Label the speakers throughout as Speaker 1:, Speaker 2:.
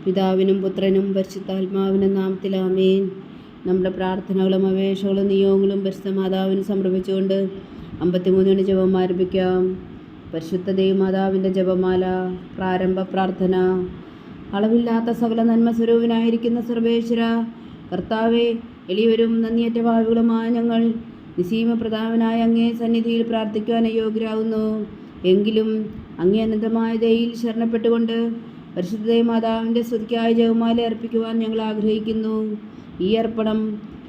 Speaker 1: പിതാവിനും പുത്രനും പരിശുദ്ധാത്മാവിനും നാമത്തിൽ ആമേൻ. നമ്മുടെ പ്രാർത്ഥനകളും അപേക്ഷകളും നിയോഗങ്ങളും പരിശുദ്ധ മാതാവിന് സമർപ്പിച്ചുകൊണ്ട് 53 ജപം ആരംഭിക്കാം. പരിശുദ്ധ ദൈവമാതാവിൻ്റെ ജപമാല. പ്രാരംഭ പ്രാർത്ഥന. അളവില്ലാത്ത സകല നന്മ സ്വരൂപനായിരിക്കുന്ന സർവേശ്വര കർത്താവെ, എളിയവരും നന്ദിയറ്റ ഭാവികളുമായ ഞങ്ങൾ നിസീമ പ്രതാപനായ അങ്ങേ സന്നിധിയിൽ പ്രാർത്ഥിക്കുവാൻ അയോഗ്യരാകുന്നു. എങ്കിലും അങ്ങേ അനന്തമായ ദയയിൽ ശരണപ്പെട്ടുകൊണ്ട് പരിശുദ്ധ മാതാവിൻ്റെ സ്തുതിക്കായി ജപമാല അർപ്പിക്കുവാൻ ഞങ്ങൾ ആഗ്രഹിക്കുന്നു. ഈ അർപ്പണം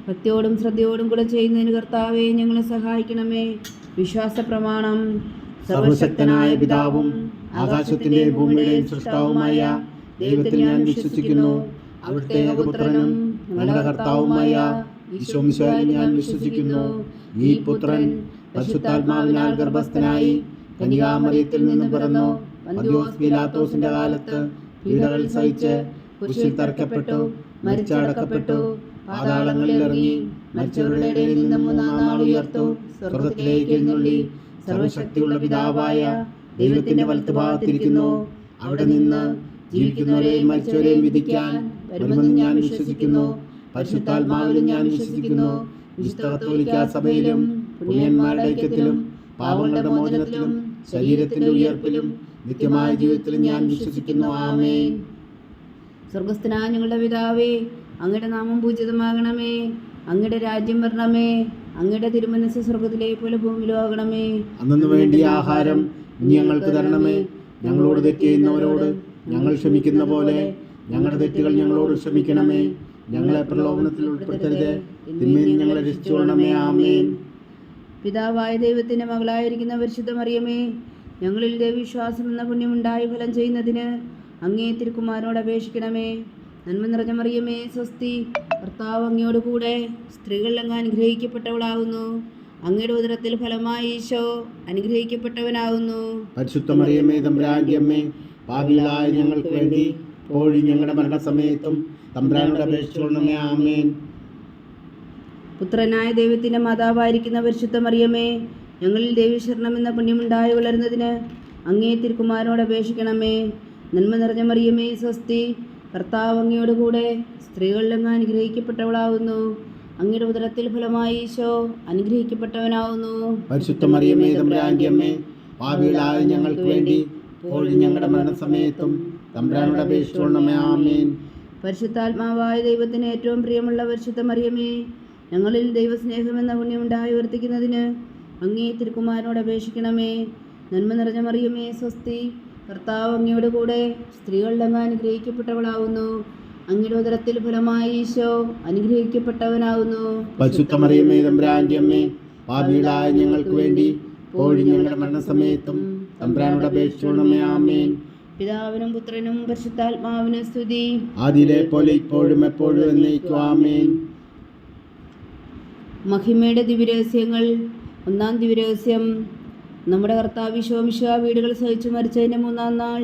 Speaker 1: ഭക്തിയോടും ശ്രദ്ധയോടും കൂടെ ചെയ്യുന്നതിന് കർത്താവെ ഞങ്ങളെ സഹായിക്കണമേ. വിശ്വാസ പ്രമാണം.
Speaker 2: സർവശക്തനായ പിതാവും ആകാശത്തിന്റെയും ഭൂമിയുടെയും സൃഷ്ടാവുമായ ദൈവത്തിൽ ഞാൻ വിശ്വസിക്കുന്നു. അവിടുത്തെ ഏകപുത്രനും ഞങ്ങളുടെ കർത്താവുമായ ഈശോമിശിഹായിൽ ഞാൻ വിശ്വസിക്കുന്നു. ഈ പുത്രൻ പരിശുദ്ധാത്മാവിനാൽ ഗർഭസ്ഥനായി കന്യകാമറിയത്തിൽ നിന്ന് പിറന്നു. പന്തിയോസ് പീലാത്തോസിന്റെ കാലത്ത് പീഡകൾ സഹിച്ച് കുരിശിൽ തറയ്ക്കപ്പെട്ടു, മരിച്ചടക്കപ്പെട്ടു, പാതാളങ്ങളിൽ ഇറങ്ങി, മരിച്ചവരുടെ ഇടയിൽ നിന്ന് 3-ാം നാൾ ഉയർത്തു, സ്വർഗത്തിലേക്ക് എഴുന്നള്ളി, സർവശക്തിയുള്ള പിതാവായ ദൈവത്തിന്റെ വലത്തുഭാഗത്തിരിക്കുന്നു. അവിടെ നിന്ന് ജീവിക്കുന്നവരെയും മരിച്ചവരെയും വിധിക്കാൻ വരുമെന്ന് ഞാൻ വിശ്വസിക്കുന്നു. പരിശുദ്ധാത്മാവിലും ഞാൻ വിശ്വസിക്കുന്നു. വിശുദ്ധ കത്തോലിക്കാ സഭയിലും പുണ്യന്മാരുടെ ഐക്യത്തിലും പാപങ്ങളുടെ മോചനത്തിലും ശരീരത്തിന്റെ ഉയർപ്പിലും നിത്യമായ ജീവിതത്തിലും ഞാൻ വിശ്വസിക്കുന്നു. ആമേൻ.
Speaker 1: സ്വർഗസ്ഥനായ ഞങ്ങളുടെ പിതാവേ, അങ്ങയുടെ നാമം പൂജിതമാകണമേ. അങ്ങയുടെ രാജ്യം വരണമേ. അങ്ങയുടെ തിരുമനസ്സ് സ്വർഗത്തിലെ പോലെ ഭൂമിയിലും ആകണമേ.
Speaker 2: അന്നു വേണ്ടിയ ആഹാരം ഇനി ഞങ്ങൾക്ക് തരണമേ. ഞങ്ങളോട് തെറ്റ് ചെയ്യുന്നവരോട് ഞങ്ങൾ ക്ഷമിക്കുന്ന പോലെ ഞങ്ങളുടെ തെറ്റുകൾ ഞങ്ങളോട് ക്ഷമിക്കണമേ. ഞങ്ങളെ പ്രലോഭനത്തിൽ ഉൾപ്പെടുത്തരുത്, തിന്മയിൽ ഞങ്ങളെ രക്ഷിച്ചുകൊള്ളണമേ. ആമേൻ.
Speaker 1: പിതാവായ ദൈവത്തിന്റെ മകളായിരിക്കുന്ന പരിശുദ്ധ മറിയമേ, ഞങ്ങളിൽ ദൈവവിശ്വാസം എന്ന പുണ്യമുണ്ടായി ഫലം ചെയ്യുന്നതിന് അങ്ങേ തിരുക്കുമാരനോട് അപേക്ഷിക്കണമേ. നന്മ നിറഞ്ഞ മറിയമേ, സ്വസ്തി. കർത്താവ് അങ്ങയോട് കൂടെ സ്ത്രീകൾ അങ്ങ് അനുഗ്രഹിക്കപ്പെട്ടവളാകുന്നു. അങ്ങയുടെ ഉദരത്തിൽ ഫലമായി ഈശോ അനുഗ്രഹിക്കപ്പെട്ടവനാകുന്നു.
Speaker 2: പരിശുദ്ധ മറിയമേ, തമ്പുരാന്റെ അമ്മേ, പാപികളായ ഞങ്ങൾക്ക് വേണ്ടി ഇപ്പോഴും ഞങ്ങളുടെ മരണസമയത്തും തമ്പുരാനോട് അപേക്ഷിച്ചുകൊള്ളണമേ. ആമേൻ.
Speaker 1: പുത്രനായ ദൈവത്തിന്റെ മാതാവായിരിക്കുന്ന പരിശുദ്ധ മറിയമേ, ഞങ്ങളിൽ ദൈവശരണം എന്ന പുണ്യമുണ്ടായി വളരുന്നതിന് അങ്ങേ തിരുക്കുമാരനോട് അപേക്ഷിക്കണമേ. നന്മ നിറഞ്ഞ മറിയമേ, സ്വസ്തി. കർത്താവ് അങ്ങയോട് കൂടെ സ്ത്രീകളിൽ അങ്ങ് അനുഗ്രഹിക്കപ്പെട്ടവളാകുന്നു. അങ്ങയുടെ ഉദരത്തിൽ ഫലമായി ഈശോ അനുഗ്രഹിക്കപ്പെട്ടവനാകുന്നു.
Speaker 2: പരിശുദ്ധ മറിയമേ, തമ്പുരാന്റെ അമ്മേ, പാപികളായ ഞങ്ങൾക്ക് വേണ്ടി ഇപ്പോഴും ഞങ്ങളുടെ മരണസമയത്തും തമ്പുരാനോട് അപേക്ഷിച്ചുകൊള്ളണമേ. ആമേൻ.
Speaker 1: പരിശുദ്ധാത്മാവായ ദൈവത്തിന് ഏറ്റവും പ്രിയമുള്ള പരിശുദ്ധ മറിയമേ, ഞങ്ങളിൽ ദൈവസ്നേഹമെന്ന പുണ്യമുണ്ടായി വർത്തിക്കുന്നതിന് അങ്ങേ തിരുക്കുമാരനോട് അപേക്ഷിക്കണമേ. നന്മ നിറഞ്ഞ മറിയമേ, സ്വസ്തി. കർത്താവ് അങ്ങയോട് കൂടെ സ്ത്രീകളിൽ അങ്ങ് അനുഗ്രഹിക്കപ്പെട്ടവളാകുന്നു. അങ്ങയുടെ ഉദരത്തിൽ ഫലമായി ഈശോ അനുഗ്രഹിക്കപ്പെട്ടവനാകുന്നു.
Speaker 2: പരിശുദ്ധ മറിയമേ, തമ്പുരാന്റെ അമ്മേ, പാപികളായ ഞങ്ങൾക്ക് വേണ്ടി ഇപ്പോഴും ഞങ്ങളുടെ മരണസമയത്തും തമ്പുരാനോട് അപേക്ഷിച്ചുകൊള്ളണമേ. ആമേൻ.
Speaker 1: പിതാവിനും പുത്രനും പരിശുദ്ധാത്മാവിനും സ്തുതി.
Speaker 2: ആദിയിലെ പോലെ ഇപ്പോഴും എപ്പോഴും എന്നേക്കും. ആമേൻ.
Speaker 1: മഹിമയുടെ ദിവ്യരഹസ്യങ്ങൾ. 1-ാം ദിവ്യരഹസ്യം. നമ്മുടെ കർത്താവ് ഈശോ മിശിഹാ വീടുകൾ സഹിച്ചു മരിച്ചതിൻ്റെ 3-ാം നാൾ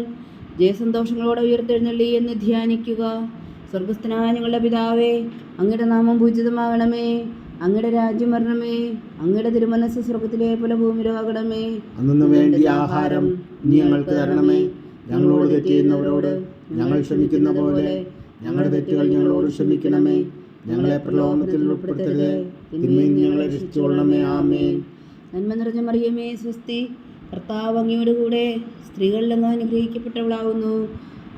Speaker 1: ജയസന്തോഷങ്ങളോടെ ഉയർത്തെഴുന്നള്ളി എന്ന് ധ്യാനിക്കുക. സ്വർഗസ്ഥനായ ഞങ്ങളുടെ പിതാവേ, അങ്ങയുടെ നാമം പൂജിതമാകണമേ. അങ്ങയുടെ രാജ്യം വരണമേ. അങ്ങയുടെ തിരുമനസ്സ് സ്വർഗത്തിലെ പോലെ ഭൂമിയിലും ആകണമേ.
Speaker 2: അന്നു വേണ്ടിയ ആഹാരം ഇനി ഞങ്ങൾക്ക് തരണമേ. ഞങ്ങളോട് തെറ്റ് ചെയ്യുന്നവരോട് ഞങ്ങൾ ക്ഷമിക്കുന്ന പോലെ ഞങ്ങളുടെ തെറ്റുകൾ ഞങ്ങളോട് ക്ഷമിക്കണമേ. ഞങ്ങളെ പ്രലോഭനത്തിൽ ഉൾപ്പെടുത്തരുത്, തിന്മയിൽ ഞങ്ങളെ രക്ഷിച്ചുകൊള്ളണമേ. ആമേൻ.
Speaker 1: നന്മ നിറഞ്ഞ മറിയമേ, സ്വസ്തി. കർത്താവ് അങ്ങയോട് കൂടെ സ്ത്രീകളിൽ അങ്ങ് അനുഗ്രഹിക്കപ്പെട്ടവളാകുന്നു.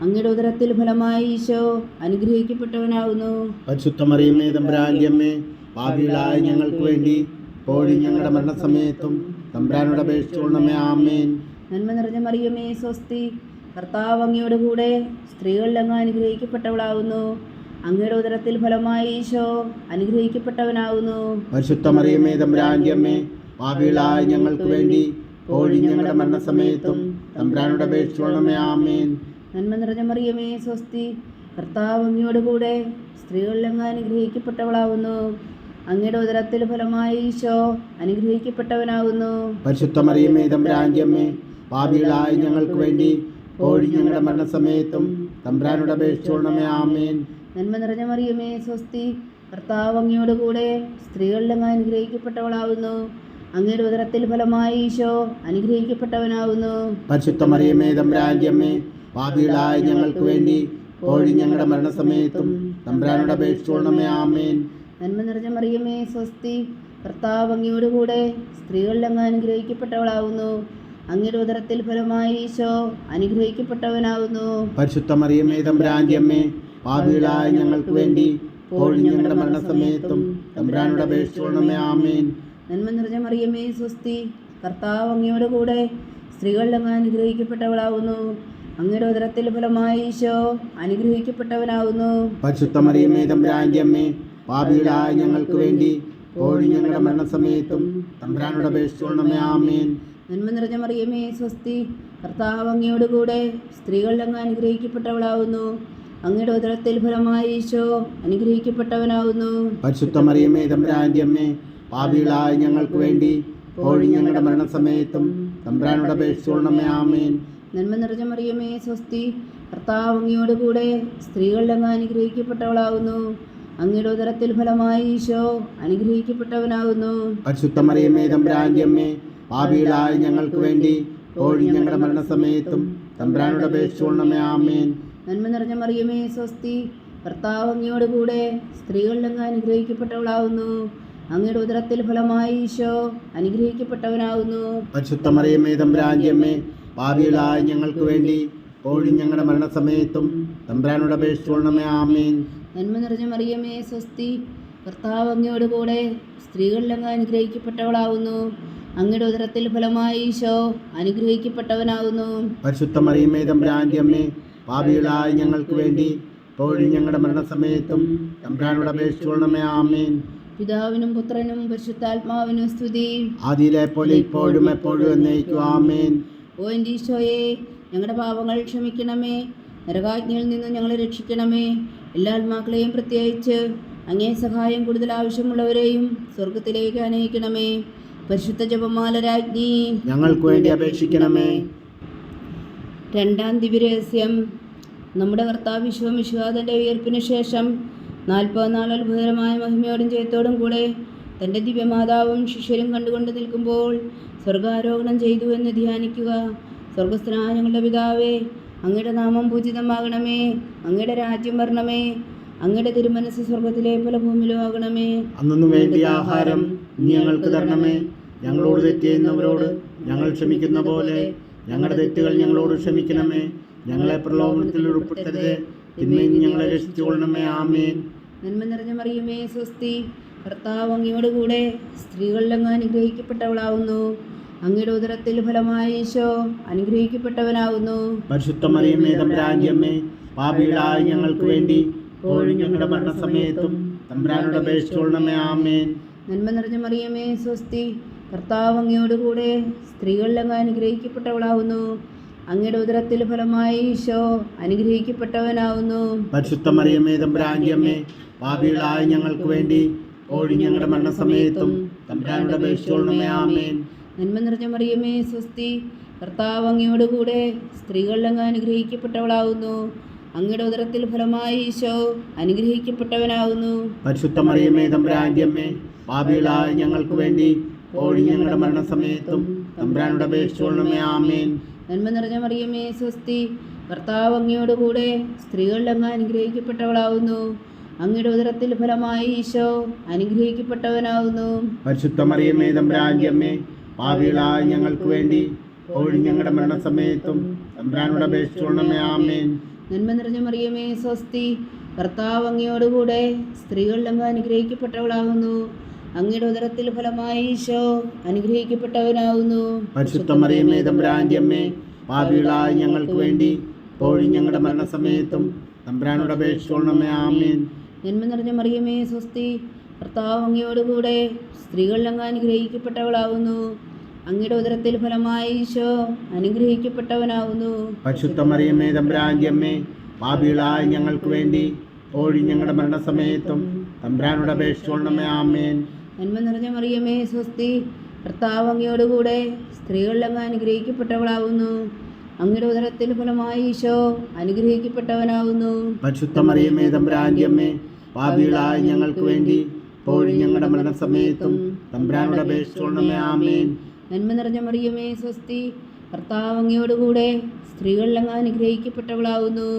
Speaker 1: അങ്ങയുടെ ഉദരത്തിൽ ഫലമായി ഈശോ അനുഗ്രഹിക്കപ്പെട്ടവനാകുന്നു.
Speaker 2: പരിശുദ്ധ മറിയമേ, തമ്പുരാന്റെ അമ്മേ, പാപികളായ ഞങ്ങൾക്ക് വേണ്ടി ഇപ്പോഴും ഞങ്ങളുടെ മരണസമയത്തും തമ്പുരാനോട് അപേക്ഷിച്ചുകൊള്ളണമേ. ആമേൻ.
Speaker 1: നന്മ നിറഞ്ഞ മറിയമേ, സ്വസ്തി. കർത്താവ് അങ്ങയോട് കൂടെ സ്ത്രീകളിൽ അങ്ങ് അനുഗ്രഹിക്കപ്പെട്ടവളാകുന്നു. അങ്ങയുടെ ഉദരത്തിൽ ഫലമായി ഈശോ അനുഗ്രഹിക്കപ്പെട്ടവനാകുന്നു.
Speaker 2: പരിശുദ്ധ മറിയമേ, തമ്പുരാന്റെ അമ്മേ, പാപികളായ ഞങ്ങൾക്ക് വേണ്ടി ഇപ്പോഴും ഞങ്ങളുടെ മരണസമയത്തും തമ്പുരാനോട് അപേക്ഷിച്ചുകൊള്ളണമേ. ആമേൻ.
Speaker 1: നന്മ നിറഞ്ഞ മറിയമേ, സ്വസ്തി. കർത്താവ് അങ്ങയോട് കൂടെ സ്ത്രീകളിൽ അങ്ങ് അനുഗ്രഹിക്കപ്പെട്ടവളാകുന്നു. അങ്ങയുടെ ഉദരത്തിൽ ഫലമായി ഈശോ അനുഗ്രഹിക്കപ്പെട്ടവനാകുന്നു.
Speaker 2: പരിശുദ്ധ മറിയമേ, തമ്പുരാന്റെ അമ്മേ, പാപികളായ ഞങ്ങൾക്ക് വേണ്ടി ഇപ്പോഴും ഞങ്ങളുടെ മരണസമയത്തും തമ്പുരാനോട് അപേക്ഷിച്ചുകൊള്ളണമേ. ആമേൻ.
Speaker 1: നന്മ നിറഞ്ഞ മറിയമേ, സ്വസ്തി. കർത്താവ് അങ്ങയോട് കൂടെ സ്ത്രീകളിൽ അങ്ങ് അനുഗ്രഹിക്കപ്പെട്ടവളാകുന്നു. അങ്ങയുടെ ഉദരത്തിൽ ഫലമായി ഈശോ അനുഗ്രഹിക്കപ്പെട്ടവനാകുന്നു.
Speaker 2: പരിശുദ്ധ മറിയമേ, തമ്പുരാന്റെ അമ്മേ, പാപികളായ ഞങ്ങൾക്ക് വേണ്ടി ഇപ്പോഴും ഞങ്ങളുടെ മരണസമയത്തും തമ്പുരാനോട് അപേക്ഷിച്ചുകൊള്ളണമേ. ആമേൻ.
Speaker 1: നന്മ നിറഞ്ഞ മറിയമേ സ്വസ്തി, കർത്താവ് അങ്ങയോട് കൂടെ സ്ത്രീകളിൽ അങ്ങ് അനുഗ്രഹിക്കപ്പെട്ടവളാവുന്നു. അങ്ങയുടെ ഉദരത്തിൽ ഫലമായി ഈശോ അനുഗ്രഹിക്കപ്പെട്ടവനാവുന്നു.
Speaker 2: പരിശുദ്ധ മറിയമേ തമ്പുരാന്റെ അമ്മേ, പാപികളായ ഞങ്ങൾക്ക് വേണ്ടി ഇപ്പോഴും ഞങ്ങളുടെ മരണസമയത്തും തമ്പുരാനോട് അപേക്ഷിച്ചുകൊള്ളണമേ. ആമേൻ.
Speaker 1: നന്മ നിറഞ്ഞ മറിയമേ സ്വസ്തി, കർത്താവ് അങ്ങയോട് കൂടെ സ്ത്രീകളിൽ അങ്ങ് അനുഗ്രഹിക്കപ്പെട്ടവളാവുന്നു. അങ്ങയുടെ ഉദരത്തിൽ ഫലമായി ഈശോ അനുഗ്രഹിക്കപ്പെട്ടവനാവുന്നു.
Speaker 2: പരിശുദ്ധ മറിയമേ തമ്പുരാന്റെ അമ്മേ, പാപികളായ ഞങ്ങൾക്ക് വേണ്ടി ഇപ്പോഴും ഞങ്ങളുടെ മരണസമയത്തും തമ്പുരാനോട് അപേക്ഷിച്ചുകൊള്ളണമേ. ആമേൻ.
Speaker 1: നന്മ നിറഞ്ഞ മറിയമേ സ്വസ്തി, കർത്താവ് അങ്ങയോട് കൂടെ സ്ത്രീകളിൽ അങ്ങ് അനുഗ്രഹിക്കപ്പെട്ടവളാവുന്നു. അങ്ങയുടെ ഉദരത്തിൽ ഫലമായി ഈശോ അനുഗ്രഹിക്കപ്പെട്ടവനാവുന്നു.
Speaker 2: പരിശുദ്ധ മറിയമേ തമ്പുരാന്റെ അമ്മേ, പാപികളായ ഞങ്ങൾക്ക് വേണ്ടി ഇപ്പോഴും ഞങ്ങളുടെ മരണസമയത്തും തമ്പുരാനോട് അപേക്ഷിച്ചുകൊള്ളണമേ. ആമേൻ.
Speaker 1: നന്മ നിറഞ്ഞ മറിയമേ സ്വസ്തി, കർത്താവ് അങ്ങയോട് കൂടെ സ്ത്രീകളിൽ അങ്ങ് അനുഗ്രഹിക്കപ്പെട്ടവളാവുന്നു. അങ്ങയുടെ ഉദരത്തിൽ ഫലമായി ഈശോ അനുഗ്രഹിക്കപ്പെട്ടവനാകുന്നു.
Speaker 2: പരിശുദ്ധ മറിയമേ തമ്പുരാന്റെ അമ്മേ, പാപികളായ ഞങ്ങൾക്ക് വേണ്ടി ഇപ്പോഴും ഞങ്ങളുടെ മരണസമയത്തും തമ്പുരാനോട് അപേക്ഷിച്ചുകൊള്ളണമേ. ആമേൻ.
Speaker 1: നന്മ നിറഞ്ഞ മറിയമേ സ്വസ്തി, കർത്താവ് അങ്ങയോട് കൂടെ സ്ത്രീകളിൽ അങ്ങ് അനുഗ്രഹിക്കപ്പെട്ടവളാവുന്നു. അങ്ങയുടെ ഉദരത്തിൽ ഫലമായി ഈശോ അനുഗ്രഹിക്കപ്പെട്ടവനാകുന്നു.
Speaker 2: പരിശുദ്ധ മറിയമേ തമ്പുരാന്റെ അമ്മേ, പാപികളായ ഞങ്ങൾക്ക് വേണ്ടി ഇപ്പോഴും ഞങ്ങളുടെ മരണസമയത്തും തമ്പുരാനോട് അപേക്ഷിച്ചുകൊള്ളണമേ. ആമേൻ.
Speaker 1: നന്മ നിറഞ്ഞ മറിയമേ സ്വസ്തി, കർത്താവ് അങ്ങയോട് കൂടെ സ്ത്രീകളിൽ അങ്ങ് അനുഗ്രഹിക്കപ്പെട്ടവളാവുന്നു. അങ്ങയുടെ ഉദരത്തിൽ ഫലമായി ഈശോ അനുഗ്രഹിക്കപ്പെട്ടവനാകുന്നു.
Speaker 2: പരിശുദ്ധ മറിയമേ തമ്പുരാന്റെ അമ്മേ, പാപികളായ ഞങ്ങൾക്ക് വേണ്ടി ഇപ്പോഴും ഞങ്ങളുടെ മരണസമയത്തും തമ്പുരാനോട് അപേക്ഷിച്ചുകൊള്ളണമേ. ആമേൻ.
Speaker 1: പിതാവിനും പുത്രനും പരിശുദ്ധാത്മാവിനും സ്തുതി.
Speaker 2: ആദിയിലെ പോലെ ഇപ്പോഴും എപ്പോഴും എന്നേക്കും. ആമേൻ.
Speaker 1: ഓ എൻ്റെ ഈശോയെ, ഞങ്ങളുടെ പാപങ്ങൾ ക്ഷമിക്കണമേ. നരകാജ്ഞയിൽ നിന്ന് ഞങ്ങളെ രക്ഷിക്കണമേ. എല്ലാ ആത്മാക്കളെയും പ്രത്യേകിച്ച് അങ്ങേ സഹായം കൂടുതൽ ആവശ്യമുള്ളവരെയും സ്വർഗത്തിലേക്ക് അനയിക്കണമേ. പരിശുദ്ധ ജപമാല രാജ്ഞി,
Speaker 2: ഞങ്ങൾക്ക് വേണ്ടി അപേക്ഷിക്കണമേ.
Speaker 1: രണ്ടാം ദിവ്യരഹസ്യം. നമ്മുടെ കർത്താവ് വിശ്വമിശുഹാതൻ്റെ ഉയർപ്പിന് ശേഷം 40 നാൾ അത്ഭുതകരമായ മഹിമയോടും ജയത്തോടും കൂടെ തൻ്റെ ദിവ്യമാതാവും ശിഷ്യരും കണ്ടുകൊണ്ട് നിൽക്കുമ്പോൾ സ്വർഗാരോഹണം ചെയ്തു എന്ന് ധ്യാനിക്കുക. സ്വർഗസ്ഥനായ ഞങ്ങളുടെ പിതാവേ, അങ്ങയുടെ നാമം പൂജിതമാകണമേ. അങ്ങയുടെ രാജ്യം വരണമേ. അങ്ങയുടെ തിരുമനസ് സ്വർഗത്തിലെ പോലെ ഭൂമിയിലും ആകണമേ.
Speaker 2: അന്നു വേണ്ടിയ ആഹാരം ഞങ്ങൾക്ക് തരണമേ. ഞങ്ങളോട് തെറ്റ് ചെയ്യുന്നവരോട് ഞങ്ങൾ ക്ഷമിക്കുന്ന പോലെ ഞങ്ങളുടെ തെറ്റുകൾ ഞങ്ങളോട് ക്ഷമിക്കണമേ. ഞങ്ങളെ പ്രലോഭനത്തിൽ ഉൾപ്പെടുത്തരുത്, തിന്മയിൽ നിന്ന് ഞങ്ങളെ രക്ഷിച്ചുകൊള്ളണമേ. ആമേൻ.
Speaker 1: നന്മ നിറഞ്ഞ മറിയമേ സ്വസ്തി, കർത്താവ് അങ്ങയോട് കൂടെ സ്ത്രീകളിൽ അങ്ങ് അനുഗ്രഹിക്കപ്പെട്ടവളാവുന്നു. അങ്ങയുടെ ഉദരത്തിൽ ഫലമായി ഈശോ അനുഗ്രഹിക്കപ്പെട്ടവനാവുന്നു.
Speaker 2: പരിശുദ്ധ മറിയമേ തമ്പുരാന്റെ അമ്മേ, പാപികളായ ഞങ്ങൾക്ക് വേണ്ടി ഇപ്പോഴും ഞങ്ങളുടെ മരണസമയത്തും തമ്പുരാനോട് അപേക്ഷിച്ചുകൊള്ളണമേ. ആമേൻ.
Speaker 1: നന്മ നിറഞ്ഞ മറിയമേ സ്വസ്തി, കർത്താവ് അങ്ങയോട് കൂടെ സ്ത്രീകളിൽ അങ്ങ് അനുഗ്രഹിക്കപ്പെട്ടവളാവുന്നു. അങ്ങയുടെ ഉദരത്തിൽ ഫലമായി ഈശോ അനുഗ്രഹിക്കപ്പെട്ടവനാവുന്നു.
Speaker 2: പരിശുദ്ധ മറിയമേ തമ്പുരാന്റെ അമ്മേ, പാപികളായ ഞങ്ങൾക്ക് വേണ്ടി ഇപ്പോഴും ഞങ്ങളുടെ മരണസമയത്തും തമ്പുരാനോട് അപേക്ഷിച്ചുകൊള്ളണമേ. ആമേൻ.
Speaker 1: നന്മ നിറഞ്ഞ മറിയമേ സ്വസ്തി, കർത്താവ് അങ്ങയോട് കൂടെ സ്ത്രീകളിൽ അങ്ങ് അനുഗ്രഹിക്കപ്പെട്ടവളാവുന്നു. അങ്ങയുടെ ഉദരത്തിൽ ഫലമായി ഈശോ അനുഗ്രഹിക്കപ്പെട്ടവനാവുന്നു.
Speaker 2: പരിശുദ്ധ മറിയമേ തമ്പുരാന്റെ അമ്മേ, പാപികളായ ഞങ്ങൾക്ക് വേണ്ടി ഇപ്പോഴും ഞങ്ങളുടെ മരണസമയത്തും തമ്പുരാനോട് അപേക്ഷിച്ചുകൊള്ളണമേ. ആമേൻ.
Speaker 1: നന്മ നിറഞ്ഞ മറിയമേ സ്വസ്തി, കർത്താവ് അങ്ങയോട് കൂടെ സ്ത്രീകളിൽ അങ്ങ് അനുഗ്രഹിക്കപ്പെട്ടവളാവുന്നു. അങ്ങയുടെ ഉദരത്തിൽ ഫലമായി ഈശോ അനുഗ്രഹിക്കപ്പെട്ടവനാവുന്നു.
Speaker 2: പരിശുദ്ധ മറിയമേ തമ്പുരാന്റെ അമ്മേ, പാപികളായ ഞങ്ങൾക്ക് വേണ്ടി ഇപ്പോഴും ഞങ്ങളുടെ മരണസമയത്തും തമ്പുരാനോട് അപേക്ഷിച്ചുകൊള്ളണമേ. ആമേൻ.
Speaker 1: നന്മ നിറഞ്ഞ മറിയമേ സ്വസ്തി, കർത്താവ് അങ്ങയോട് കൂടെ സ്ത്രീകളിൽ അങ്ങ് അനുഗ്രഹിക്കപ്പെട്ടവളാവുന്നു. അങ്ങയുടെ ഉദരത്തിൽ ഫലമായി ഈശോ അനുഗ്രഹിക്കപ്പെട്ടവനാവുന്നു.
Speaker 2: പരിശുദ്ധ മറിയമേ തമ്പുരാന്റെ അമ്മേ, പാപികളായ ഞങ്ങൾക്ക് വേണ്ടി ഇപ്പോഴും ഞങ്ങളുടെ മരണസമയത്തും തമ്പുരാനോട് അപേക്ഷിച്ചുകൊള്ളണമേ. ആമേൻ.
Speaker 1: നന്മ നിറഞ്ഞ മറിയമേ സ്വസ്തി, കർത്താവ് അങ്ങയോട് കൂടെ സ്ത്രീകളിൽ അങ്ങ് അനുഗ്രഹിക്കപ്പെട്ടവളാവുന്നു. അങ്ങയുടെ ഉദരത്തിൽ ഫലമായി ഈശോ അനുഗ്രഹിക്കപ്പെട്ടവനാവുന്നു.
Speaker 2: പരിശുദ്ധ മറിയമേ തമ്പുരാന്റെ അമ്മേ, പാപികളായ ഞങ്ങൾക്ക് വേണ്ടി ഇപ്പോഴും ഞങ്ങളുടെ മരണസമയത്തും തമ്പുരാനോട് അപേക്ഷിച്ചുകൊള്ളണമേ. ആമേൻ.
Speaker 1: നന്മ നിറഞ്ഞ മറിയമേ സ്വസ്തി, കർത്താവ് അങ്ങയോട് കൂടെ സ്ത്രീകളിൽ അങ്ങ് അനുഗ്രഹിക്കപ്പെട്ടവളാവുന്നു. അങ്ങയുടെ ഉദരത്തിൽ ഫലമായി ഈശോ അനുഗ്രഹിക്കപ്പെട്ടവനാവുന്നു.
Speaker 2: പരിശുദ്ധ മറിയമേ തമ്പുരാന്റെ അമ്മേ, പാപികളായ ഞങ്ങൾക്ക് വേണ്ടി ഇപ്പോഴും ഞങ്ങളുടെ മരണസമയത്തും തമ്പുരാനോട് അപേക്ഷിച്ചുകൊള്ളണമേ. ആമേൻ.
Speaker 1: നന്മ നിറഞ്ഞ മറിയമേ സ്വസ്തി, കർത്താവ് അങ്ങയോട് കൂടെ സ്ത്രീകളിൽ അങ്ങ് അനുഗ്രഹിക്കപ്പെട്ടവളാവുന്നു.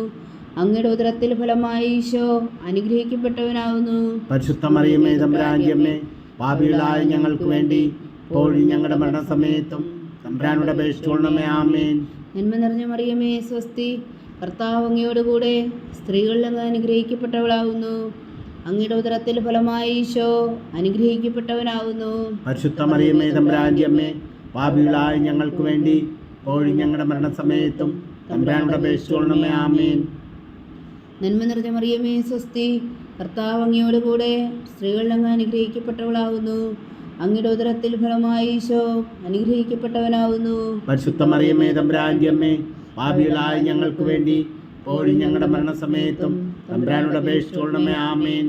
Speaker 1: അങ്ങയുടെ ഉദരത്തിൽ ഫലമായി ഈശോ അനുഗ്രഹിക്കപ്പെട്ടവനാവുന്നു.
Speaker 2: പരിശുദ്ധ മറിയമേ തമ്പുരാന്റെ അമ്മേ, പാപികളായ ഞങ്ങൾക്ക് വേണ്ടി ഇപ്പോഴും ഞങ്ങളുടെ മരണസമയത്തും തമ്പുരാനോട് അപേക്ഷിച്ചുകൊള്ളണമേ. ആമേൻ.
Speaker 1: നന്മ നിറഞ്ഞ മറിയമേ സ്വസ്തി, കർത്താവ് അങ്ങയോടുകൂടെ സ്ത്രീകളിൽ അങ്ങ് അനുഗ്രഹിക്കപ്പെട്ടവളാവുന്നു. അങ്ങയുടെ ഉദരത്തിൽ ഫലമായി ഈശോ അനുഗ്രഹിക്കപ്പെട്ടവനാവുന്നു.
Speaker 2: പരിശുദ്ധ മറിയമേ തമ്പുരാന്റെ അമ്മേ, പാപികളായ ഞങ്ങൾക്ക് വേണ്ടി ഇപ്പോഴും ഞങ്ങളുടെ മരണസമയത്തും തമ്പുരാനോട് അപേക്ഷിച്ചുകൊള്ളണമേ. ആമേൻ.
Speaker 1: നന്മ നിറഞ്ഞ മറിയമേ സ്വസ്തി, കർത്താവ് അങ്ങയോടുകൂടെ സ്ത്രീകളിൽ അങ്ങ് അനുഗ്രഹിക്കപ്പെട്ടവളാവുന്നു. അങ്ങയുടെ ഉദരത്തിൽ ഫലമായി ഈശോ അനുഗ്രഹിക്കപ്പെട്ടവനാവുന്നു.
Speaker 2: പരിശുദ്ധ മറിയമേ തമ്പുരാന്റെ അമ്മേ, പാപികളായ ഞങ്ങൾക്ക് വേണ്ടി ഇപ്പോഴും ഞങ്ങളുടെ മരണസമയത്തും തമ്പുരാനോട് അപേക്ഷിച്ചുകൊള്ളണമേ. ആമേൻ.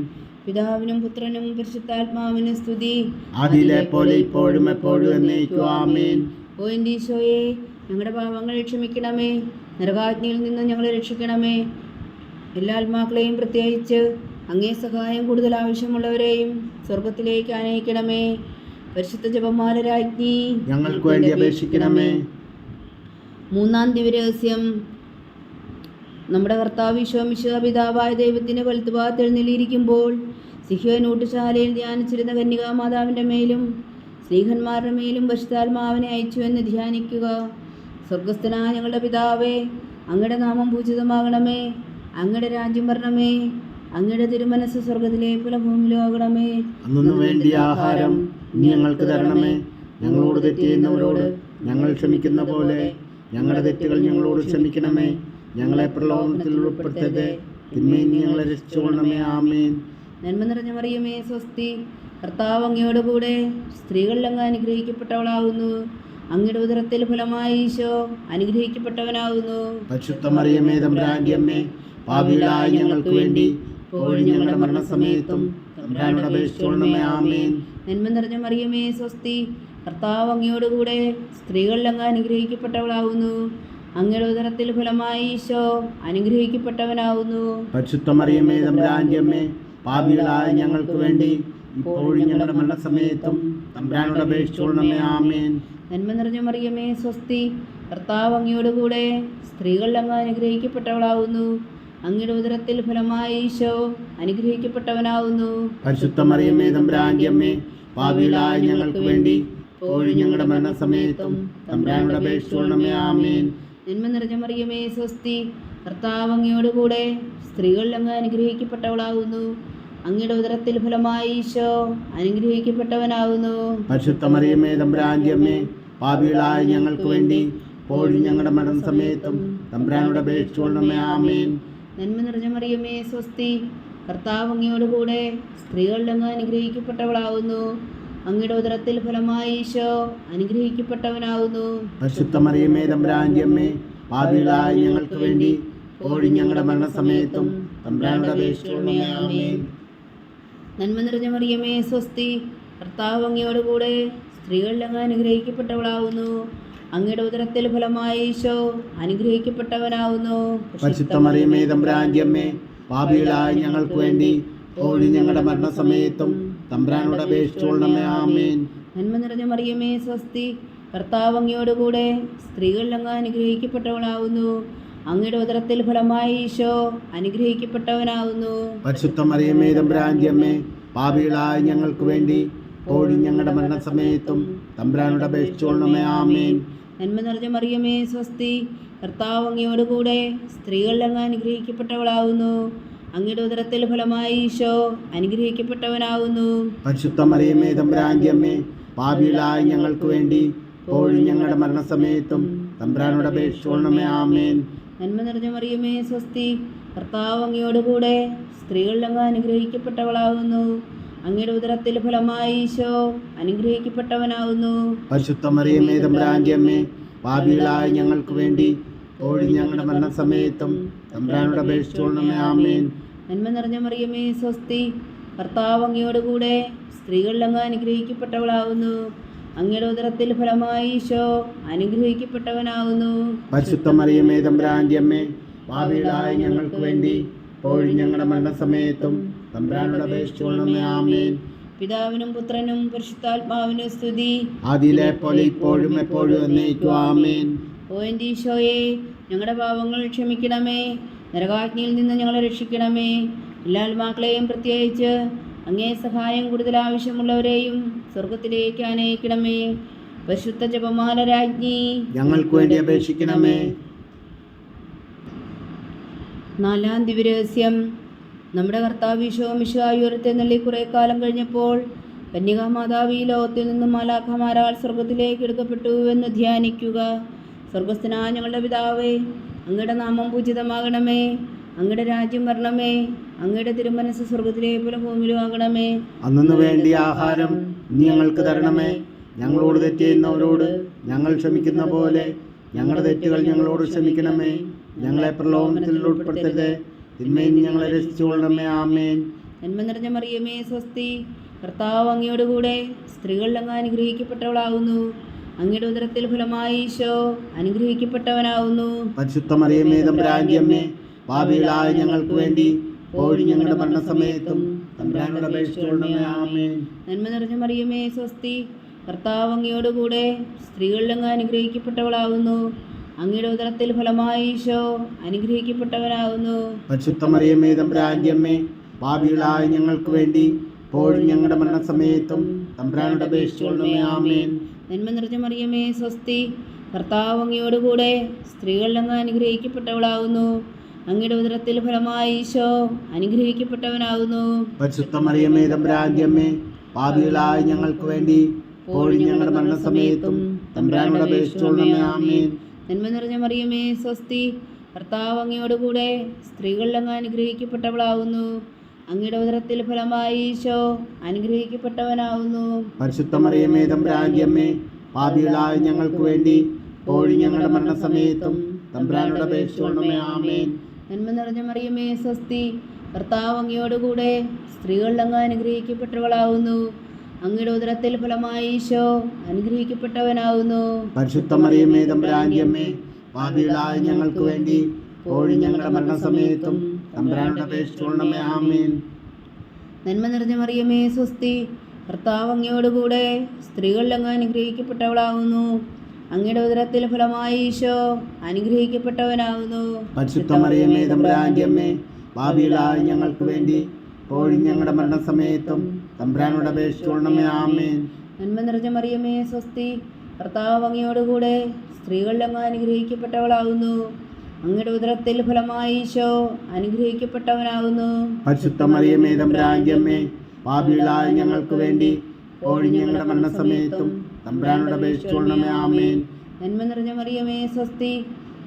Speaker 1: പിതാവിനും പുത്രനും പരിശുദ്ധാത്മാവിനും സ്തുതി,
Speaker 2: ആദിയിലെ പോലെ ഇപ്പോഴും എപ്പോഴും എന്നേക്കും. ആമേൻ.
Speaker 1: ഓ എൻ്റെ ഈശോയെ, ഞങ്ങളുടെ പാപങ്ങൾ ക്ഷമിക്കണമേ, നരകാഗ്നിയിൽ നിന്ന് ഞങ്ങളെ രക്ഷിക്കണമേ. എല്ലാ ആത്മാക്കളെയും പ്രത്യേകിച്ച് അങ്ങേ സഹായം കൂടുതൽ ആവശ്യമുള്ളവരെയും സ്വർഗത്തിലേക്ക് ആനയിക്കണമേ. പരിശുദ്ധ ജപമാല രാജ്ഞി,
Speaker 2: ഞങ്ങൾക്ക് വേണ്ടി അപേക്ഷിക്കണമേ.
Speaker 1: മൂന്നാം ദിവ്യരഹസ്യം. നമ്മുടെ കർത്താവ് ഈശോ മിശിഹാ പിതാവായ ദൈവത്തിൻ്റെ വലത്തുഭാഗത്ത് എഴുന്നള്ളിയിരിക്കുമ്പോൾ സിഹ്യോൻ ഊട്ടുശാലയിൽ ധ്യാനിച്ചിരുന്ന കന്യകാമാതാവിൻ്റെ മേലും സ്ത്രീഹന്മാരുടെ മേലും പരിശുദ്ധാത്മാവിനെ അയച്ചു എന്ന് ധ്യാനിക്കുക. സ്വർഗസ്ഥനായ ഞങ്ങളുടെ പിതാവേ, അങ്ങയുടെ നാമം പൂജിതമാകണമേ, അങ്ങയുടെ രാജ്യം വരണമേ, അങ്ങയുടെ തിരുമനസ് സ്വർഗത്തിലെ പോലെ ഭൂമിയിലും ആകണമേ.
Speaker 2: അന്നു വേണ്ടിയ ആഹാരം ഇനി ഞങ്ങൾക്ക് തരണമേ. ഞങ്ങളോട് തെറ്റ് ചെയ്യുന്നവരോട് ഞങ്ങൾ ക്ഷമിക്കുന്ന പോലെ ഞങ്ങളുടെ തെറ്റുകൾ ഞങ്ങളോട് ക്ഷമിക്കണമേ. ഞങ്ങളെ പ്രലോഭനത്തിൽ ഉൾപ്പെടുത്തരുതേ, തിന്മയിൽ നിന്ന് ഞങ്ങളെ രക്ഷിച്ചുകൊള്ളണമേ. ആമേൻ.
Speaker 1: നന്മ നിറഞ്ഞ മറിയമേ സ്വസ്തി, കർത്താവ് അങ്ങയോടുകൂടെ സ്ത്രീകളിൽ അങ്ങ് അനുഗ്രഹിക്കപ്പെട്ടവളാവുന്നു. അങ്ങയുടെ ഉദരത്തിൽ ഫലമായി ഈശോ അനുഗ്രഹിക്കപ്പെട്ടവനാവുന്നു.
Speaker 2: പരിശുദ്ധ മറിയമേ തമ്പുരാന്റെ അമ്മേ, പാപികളായ ഞങ്ങൾക്ക് വേണ്ടി ഇപ്പോഴും ഞങ്ങളുടെ മരണസമയത്തും തമ്പുരാനോട് അപേക്ഷിച്ചുകൊള്ളണമേ. ആമേൻ.
Speaker 1: നന്മ നിറഞ്ഞ മറിയമേ സ്വസ്തി, കർത്താവ് അങ്ങയോടുകൂടെ സ്ത്രീകളിൽ അങ്ങ് അനുഗ്രഹിക്കപ്പെട്ടവളാവുന്നു. അങ്ങയുടെ ഉദരത്തിൽ ഫലമായി ഈശോ അനുഗ്രഹിക്കപ്പെട്ടവനാവുന്നു.
Speaker 2: പരിശുദ്ധ മറിയമേ തമ്പുരാന്റെ അമ്മേ, പാപികളായ ഞങ്ങൾക്ക് വേണ്ടി ഇപ്പോഴും ഞങ്ങളുടെ മരണസമയത്തും തമ്പുരാനോട് അപേക്ഷിച്ചുകൊള്ളണമേ. ആമേൻ.
Speaker 1: നന്മ നിറഞ്ഞ മറിയമേ സ്വസ്തി, കർത്താവ് അങ്ങയോടുകൂടെ സ്ത്രീകളിൽ അങ്ങ് അനുഗ്രഹിക്കപ്പെട്ടവളാവുന്നു. അങ്ങയുടെ ഉദരത്തിൽ ഫലമായി ഈശോ അനുഗ്രഹിക്കപ്പെട്ടവനാവുന്നു.
Speaker 2: പരിശുദ്ധ മറിയമേ തമ്പുരാന്റെ അമ്മേ, പാപികളായ ഞങ്ങൾക്ക് വേണ്ടി ഇപ്പോഴും ഞങ്ങളുടെ മരണസമയത്തും തമ്പുരാനോട് അപേക്ഷിച്ചുകൊള്ളണമേ. ആമേൻ.
Speaker 1: നന്മ നിറഞ്ഞ മറിയമേ സ്വസ്തി, കർത്താവ് അങ്ങയോടുകൂടെ സ്ത്രീകളിൽ അങ്ങ് അനുഗ്രഹിക്കപ്പെട്ടവളാവുന്നു. അങ്ങയുടെ ഉദരത്തിൽ ഫലമായി ഈശോ അനുഗ്രഹിക്കപ്പെട്ടവനാവുന്നു.
Speaker 2: പരിശുദ്ധ മറിയമേ തമ്പുരാന്റെ അമ്മേ, പാപികളായ ഞങ്ങൾക്ക് വേണ്ടി ഇപ്പോഴും ഞങ്ങളുടെ മരണസമയത്തും തമ്പുരാനോട് അപേക്ഷിച്ചുകൊള്ളണമേ. ആമേൻ.
Speaker 1: നന്മ നിറഞ്ഞ മറിയമേ സ്വസ്തി, കർത്താവ് അങ്ങയോടുകൂടെ സ്ത്രീകളിൽ അങ്ങ് അനുഗ്രഹിക്കപ്പെട്ടവളാവുന്നു. അങ്ങയുടെ ഉദരത്തിൽ ഫലമായി ഈശോ അനുഗ്രഹിക്കപ്പെട്ടവനാവുന്നു.
Speaker 2: പരിശുദ്ധ മറിയമേ തമ്പുരാന്റെ അമ്മേ, പാപികളായ ഞങ്ങൾക്ക് വേണ്ടി ഇപ്പോഴും ഞങ്ങളുടെ മരണസമയത്തും തമ്പുരാനോട് അപേക്ഷിച്ചുകൊള്ളണമേ. ആമേൻ.
Speaker 1: നന്മ നിറഞ്ഞ മറിയമേ സ്വസ്തി, കർത്താവ് അങ്ങയോടുകൂടെ സ്ത്രീകളിൽ അങ്ങ് അനുഗ്രഹിക്കപ്പെട്ടവളാവുന്നു. അങ്ങയുടെ ഉദരത്തിൽ ഫലമായി ഈശോ അനുഗ്രഹിക്കപ്പെട്ടവനാവുന്നു.
Speaker 2: പരിശുദ്ധ മറിയമേ തമ്പുരാന്റെ അമ്മേ, പാപികളായ ഞങ്ങൾക്ക് വേണ്ടി ഇപ്പോഴും ഞങ്ങളുടെ മരണസമയത്തും തമ്പുരാനോട് അപേക്ഷിച്ചുകൊള്ളണമേ. ആമേൻ.
Speaker 1: നന്മ നിറഞ്ഞ മറിയമേ സ്വസ്തി, കർത്താവ് അങ്ങയോടുകൂടെ സ്ത്രീകളിൽ അങ്ങ് അനുഗ്രഹിക്കപ്പെട്ടവളാവുന്നു. അങ്ങയുടെ ഉദരത്തിൽ ഫലമായി ഈശോ അനുഗ്രഹിക്കപ്പെട്ടവനാവുന്നു.
Speaker 2: പരിശുദ്ധ മറിയമേ തമ്പുരാന്റെ അമ്മേ, പാപികളായ ഞങ്ങൾക്ക് വേണ്ടി ഇപ്പോഴും ഞങ്ങളുടെ മരണസമയത്തും തമ്പുരാനോട് അപേക്ഷിച്ചുകൊള്ളണമേ. ആമേൻ.
Speaker 1: നന്മ നിറഞ്ഞ മറിയമേ സ്വസ്തി, കർത്താവ് അങ്ങയോടുകൂടെ സ്ത്രീകളിൽ അങ്ങ് അനുഗ്രഹിക്കപ്പെട്ടവളാവുന്നു. അങ്ങയുടെ ഉദരത്തിൽ ഫലമായി ഈശോ അനുഗ്രഹിക്കപ്പെട്ടവനാവുന്നു.
Speaker 2: പരിശുദ്ധ മറിയമേ തമ്പുരാന്റെ അമ്മേ, പാപികളായ ഞങ്ങൾക്ക് വേണ്ടി ഇപ്പോഴും ഞങ്ങളുടെ മരണസമയത്തും തമ്പുരാനോട് അപേക്ഷിച്ചുകൊള്ളണമേ. ആമേൻ.
Speaker 1: നന്മ നിറഞ്ഞ മറിയമേ സ്വസ്തി, കർത്താവ് അങ്ങയോടുകൂടെ സ്ത്രീകളിൽ അങ്ങ് അനുഗ്രഹിക്കപ്പെട്ടവളാവുന്നു. അങ്ങയുടെ ഉദരത്തിൽ ഫലമായി ഈശോ അനുഗ്രഹിക്കപ്പെട്ടവനാവുന്നു.
Speaker 2: പരിശുദ്ധ മറിയമേ തമ്പുരാന്റെ അമ്മേ, പാപികളായ ഞങ്ങൾക്ക് വേണ്ടി ഇപ്പോഴും ഞങ്ങളുടെ മരണസമയത്തും തമ്പുരാനോട് അപേക്ഷിച്ചുകൊള്ളണമേ. ആമേൻ.
Speaker 1: നന്മ നിറഞ്ഞ മറിയമേ സ്വസ്തി, കർത്താവ് അങ്ങയോടുകൂടെ സ്ത്രീകളിൽ അങ്ങ് അനുഗ്രഹിക്കപ്പെട്ടവളാവുന്നു. അങ്ങയുടെ ഉദരത്തിൽ ഫലമായി ഈശോ അനുഗ്രഹിക്കപ്പെട്ടവനാവുന്നു.
Speaker 2: പരിശുദ്ധ മറിയമേ തമ്പുരാന്റെ അമ്മേ, പാപികളായ ഞങ്ങൾക്ക് വേണ്ടി ഇപ്പോഴും ഞങ്ങളുടെ മരണസമയത്തും തമ്പുരാനോട് അപേക്ഷിച്ചുകൊള്ളണമേ. ആമേൻ.
Speaker 1: പിതാവിനും പുത്രനും പരിശുദ്ധാത്മാവിനും സ്തുതി,
Speaker 2: ആദിയിലെ പോലെ ഇപ്പോഴും എപ്പോഴും എന്നേക്കും. ആമേൻ.
Speaker 1: ഓ എൻ്റെ ഈശോയെ, ഞങ്ങളുടെ പാപങ്ങൾ ക്ഷമിക്കണമേ, നരകാഗ്നിയിൽ നിന്ന് ഞങ്ങളെ രക്ഷിക്കണമേ. എല്ലാ ആത്മാക്കളെയും പ്രത്യേകിച്ച് അങ്ങേ സഹായം കൂടുതൽ ആവശ്യമുള്ളവരെയും സ്വർഗത്തിലേക്ക് അനയിക്കണമേ. പരിശുദ്ധ ജപമാല രാജ്ഞി
Speaker 2: ഞങ്ങൾക്ക് വേണ്ടി അപേക്ഷിക്കണമേ.
Speaker 1: നാലാം ദിവ്യരഹസ്യം. നമ്മുടെ കർത്താവ് ഈശോ മിശിഹായി ഉയർത്തെഴുന്നള്ളി കുറെ കാലം കഴിഞ്ഞപ്പോൾ കന്യകാമാതാവ് ഈ ലോകത്തിൽ നിന്നും മാലാഖമാരാൽ സ്വർഗത്തിലേക്ക് എടുക്കപ്പെട്ടു എന്ന് ധ്യാനിക്കുക. സ്വർഗസ്ഥനായ ഞങ്ങളുടെ പിതാവേ, അങ്ങയുടെ നാമം പൂജിതമാകണമേ. അങ്ങയുടെ രാജ്യം വരണമേ. അങ്ങയുടെ തിരുമനസ് സ്വർഗത്തിലെ പോലെ ഭൂമിയിലും ആകണമേ.
Speaker 2: അന്നു വേണ്ടി ആഹാരം നീ ഞങ്ങൾക്ക് തരണമേ. ഞങ്ങളോട് തെറ്റ് ചെയ്യുന്നവരോട് ഞങ്ങൾ ക്ഷമിക്കുന്ന പോലെ ഞങ്ങളുടെ തെറ്റുകൾ ഞങ്ങളോട് ക്ഷമിക്കണമേ. ഞങ്ങളെ പ്രലോഭനത്തിൽ ഉൾപ്പെടുത്തരുത്, തിന്മയിൽ നിന്ന് ഞങ്ങളെ രക്ഷിച്ചുകൊള്ളണമേ. ആമേൻ.
Speaker 1: നന്മ നിറഞ്ഞ മറിയമേ, സ്വസ്തി. കർത്താവ് അങ്ങയോടുകൂടെ സ്ത്രീകളിൽ അങ്ങ് അനുഗ്രഹിക്കപ്പെട്ടവളാകുന്നു. അങ്ങയുടെ ഉദരത്തിൽ ഫലമായി ഈശോ അനുഗ്രഹിക്കപ്പെട്ടവനാകുന്നു.
Speaker 2: പരിശുദ്ധ മറിയമേ, തമ്പുരാന്റെ അമ്മേ, പാപികളായ ഞങ്ങൾക്ക് വേണ്ടി ഇപ്പോഴും ഞങ്ങളുടെ മരണസമയത്തും തമ്പുരാനോട് അപേക്ഷിച്ചുകൊള്ളണമേ. ആമേൻ.
Speaker 1: നന്മ നിറഞ്ഞ മറിയമേ, സ്വസ്തി. കർത്താവ് അങ്ങയോടുകൂടെ സ്ത്രീകളിൽ അങ്ങ് അനുഗ്രഹിക്കപ്പെട്ടവളാകുന്നു. അങ്ങയുടെ ഉദരത്തിൽ ഫലമായി ഈശോ അനുഗ്രഹിക്കപ്പെട്ടവനാകുന്നു.
Speaker 2: പരിശുദ്ധ മറിയമേ, തമ്പുരാന്റെ അമ്മേ, പാപികളായ ഞങ്ങൾക്ക് വേണ്ടി ഇപ്പോഴും ഞങ്ങളുടെ മരണസമയത്തും തമ്പുരാനോട് അപേക്ഷിച്ചുകൊള്ളണമേ. ആമേൻ.
Speaker 1: നന്മ നിറഞ്ഞ മറിയമേ, സ്വസ്തി. കർത്താവ് അങ്ങയോടുകൂടെ സ്ത്രീകളിൽ അങ്ങ് അനുഗ്രഹിക്കപ്പെട്ടവളാകുന്നു. അങ്ങയുടെ ഉദരത്തിൽ ഫലമായി ഈശോ അനുഗ്രഹിക്കപ്പെട്ടവനാകുന്നു.
Speaker 2: പരിശുദ്ധ മറിയമേ, തമ്പുരാന്റെ അമ്മേ, പാപികളായ ഞങ്ങൾക്ക് വേണ്ടി ഇപ്പോഴും ഞങ്ങളുടെ മരണസമയത്തും തമ്പുരാനോട് അപേക്ഷിച്ചുകൊള്ളണമേ. ആമേൻ.
Speaker 1: നന്മ നിറഞ്ഞ മറിയമേ, സ്വസ്തി. കർത്താവ് അങ്ങയോടുകൂടെ സ്ത്രീകളിൽ അങ്ങ് അനുഗ്രഹിക്കപ്പെട്ടവളാകുന്നു. അങ്ങയുടെ ഉദരത്തിൽ ഫലമായി ഈശോ അനുഗ്രഹിക്കപ്പെട്ടവനാകുന്നു.
Speaker 2: പരിശുദ്ധ മറിയമേ, തമ്പുരാന്റെ അമ്മേ, പാപികളായ ഞങ്ങൾക്ക് വേണ്ടി ഇപ്പോഴും ഞങ്ങളുടെ മരണസമയത്തും തമ്പുരാനോട് അപേക്ഷിച്ചുകൊള്ളണമേ. ആമേൻ.
Speaker 1: നന്മ നിറഞ്ഞ മറിയമേ, സ്വസ്തി. കർത്താവ് അങ്ങയോടുകൂടെ സ്ത്രീകളിൽ അങ്ങ് അനുഗ്രഹിക്കപ്പെട്ടവളാകുന്നു. അങ്ങയുടെ ഉദരത്തിൽ ഫലമായി ഈശോ അനുഗ്രഹിക്കപ്പെട്ടവനാകുന്നു.
Speaker 2: പരിശുദ്ധ മറിയമേ, തമ്പുരാന്റെ അമ്മേ, പാപികളായ ഞങ്ങൾക്ക് വേണ്ടി ഇപ്പോഴും ഞങ്ങളുടെ മരണസമയത്തും തമ്പുരാനോട് അപേക്ഷിച്ചുകൊള്ളണമേ. ആമേൻ.
Speaker 1: നന്മ നിറഞ്ഞ മറിയമേ, സ്വസ്തി. കർത്താവ് അങ്ങയോടുകൂടെ സ്ത്രീകളിൽ അങ്ങ് അനുഗ്രഹിക്കപ്പെട്ടവളാകുന്നു. അങ്ങയുടെ ഉദരത്തിൽ ഫലമായി ഈശോ അനുഗ്രഹിക്കപ്പെട്ടവനാകുന്നു.
Speaker 2: പരിശുദ്ധ മറിയമേ, തമ്പുരാന്റെ അമ്മേ, പാപികളായ ഞങ്ങൾക്ക് വേണ്ടി ഇപ്പോഴും ഞങ്ങളുടെ മരണസമയത്തും തമ്പുരാനോട് അപേക്ഷിച്ചുകൊള്ളണമേ. ആമേൻ.
Speaker 1: നന്മ നിറഞ്ഞ മറിയമേ, സ്വസ്തി. കർത്താവ് അങ്ങയോടുകൂടെ സ്ത്രീകളിൽ അങ്ങ് അനുഗ്രഹിക്കപ്പെട്ടവളാകുന്നു. അങ്ങയുടെ ഉദരത്തിൽ ഫലമായി ഈശോ അനുഗ്രഹിക്കപ്പെട്ടവനാകുന്നു.
Speaker 2: പരിശുദ്ധ മറിയമേ, തമ്പുരാന്റെ അമ്മേ, പാപികളായ ഞങ്ങൾക്ക് വേണ്ടി ഇപ്പോഴും ഞങ്ങളുടെ മരണസമയത്തും തമ്പുരാനോട് അപേക്ഷിച്ചുകൊള്ളണമേ. ആമേൻ.
Speaker 1: നന്മ നിറഞ്ഞ മറിയമേ, സ്വസ്തി.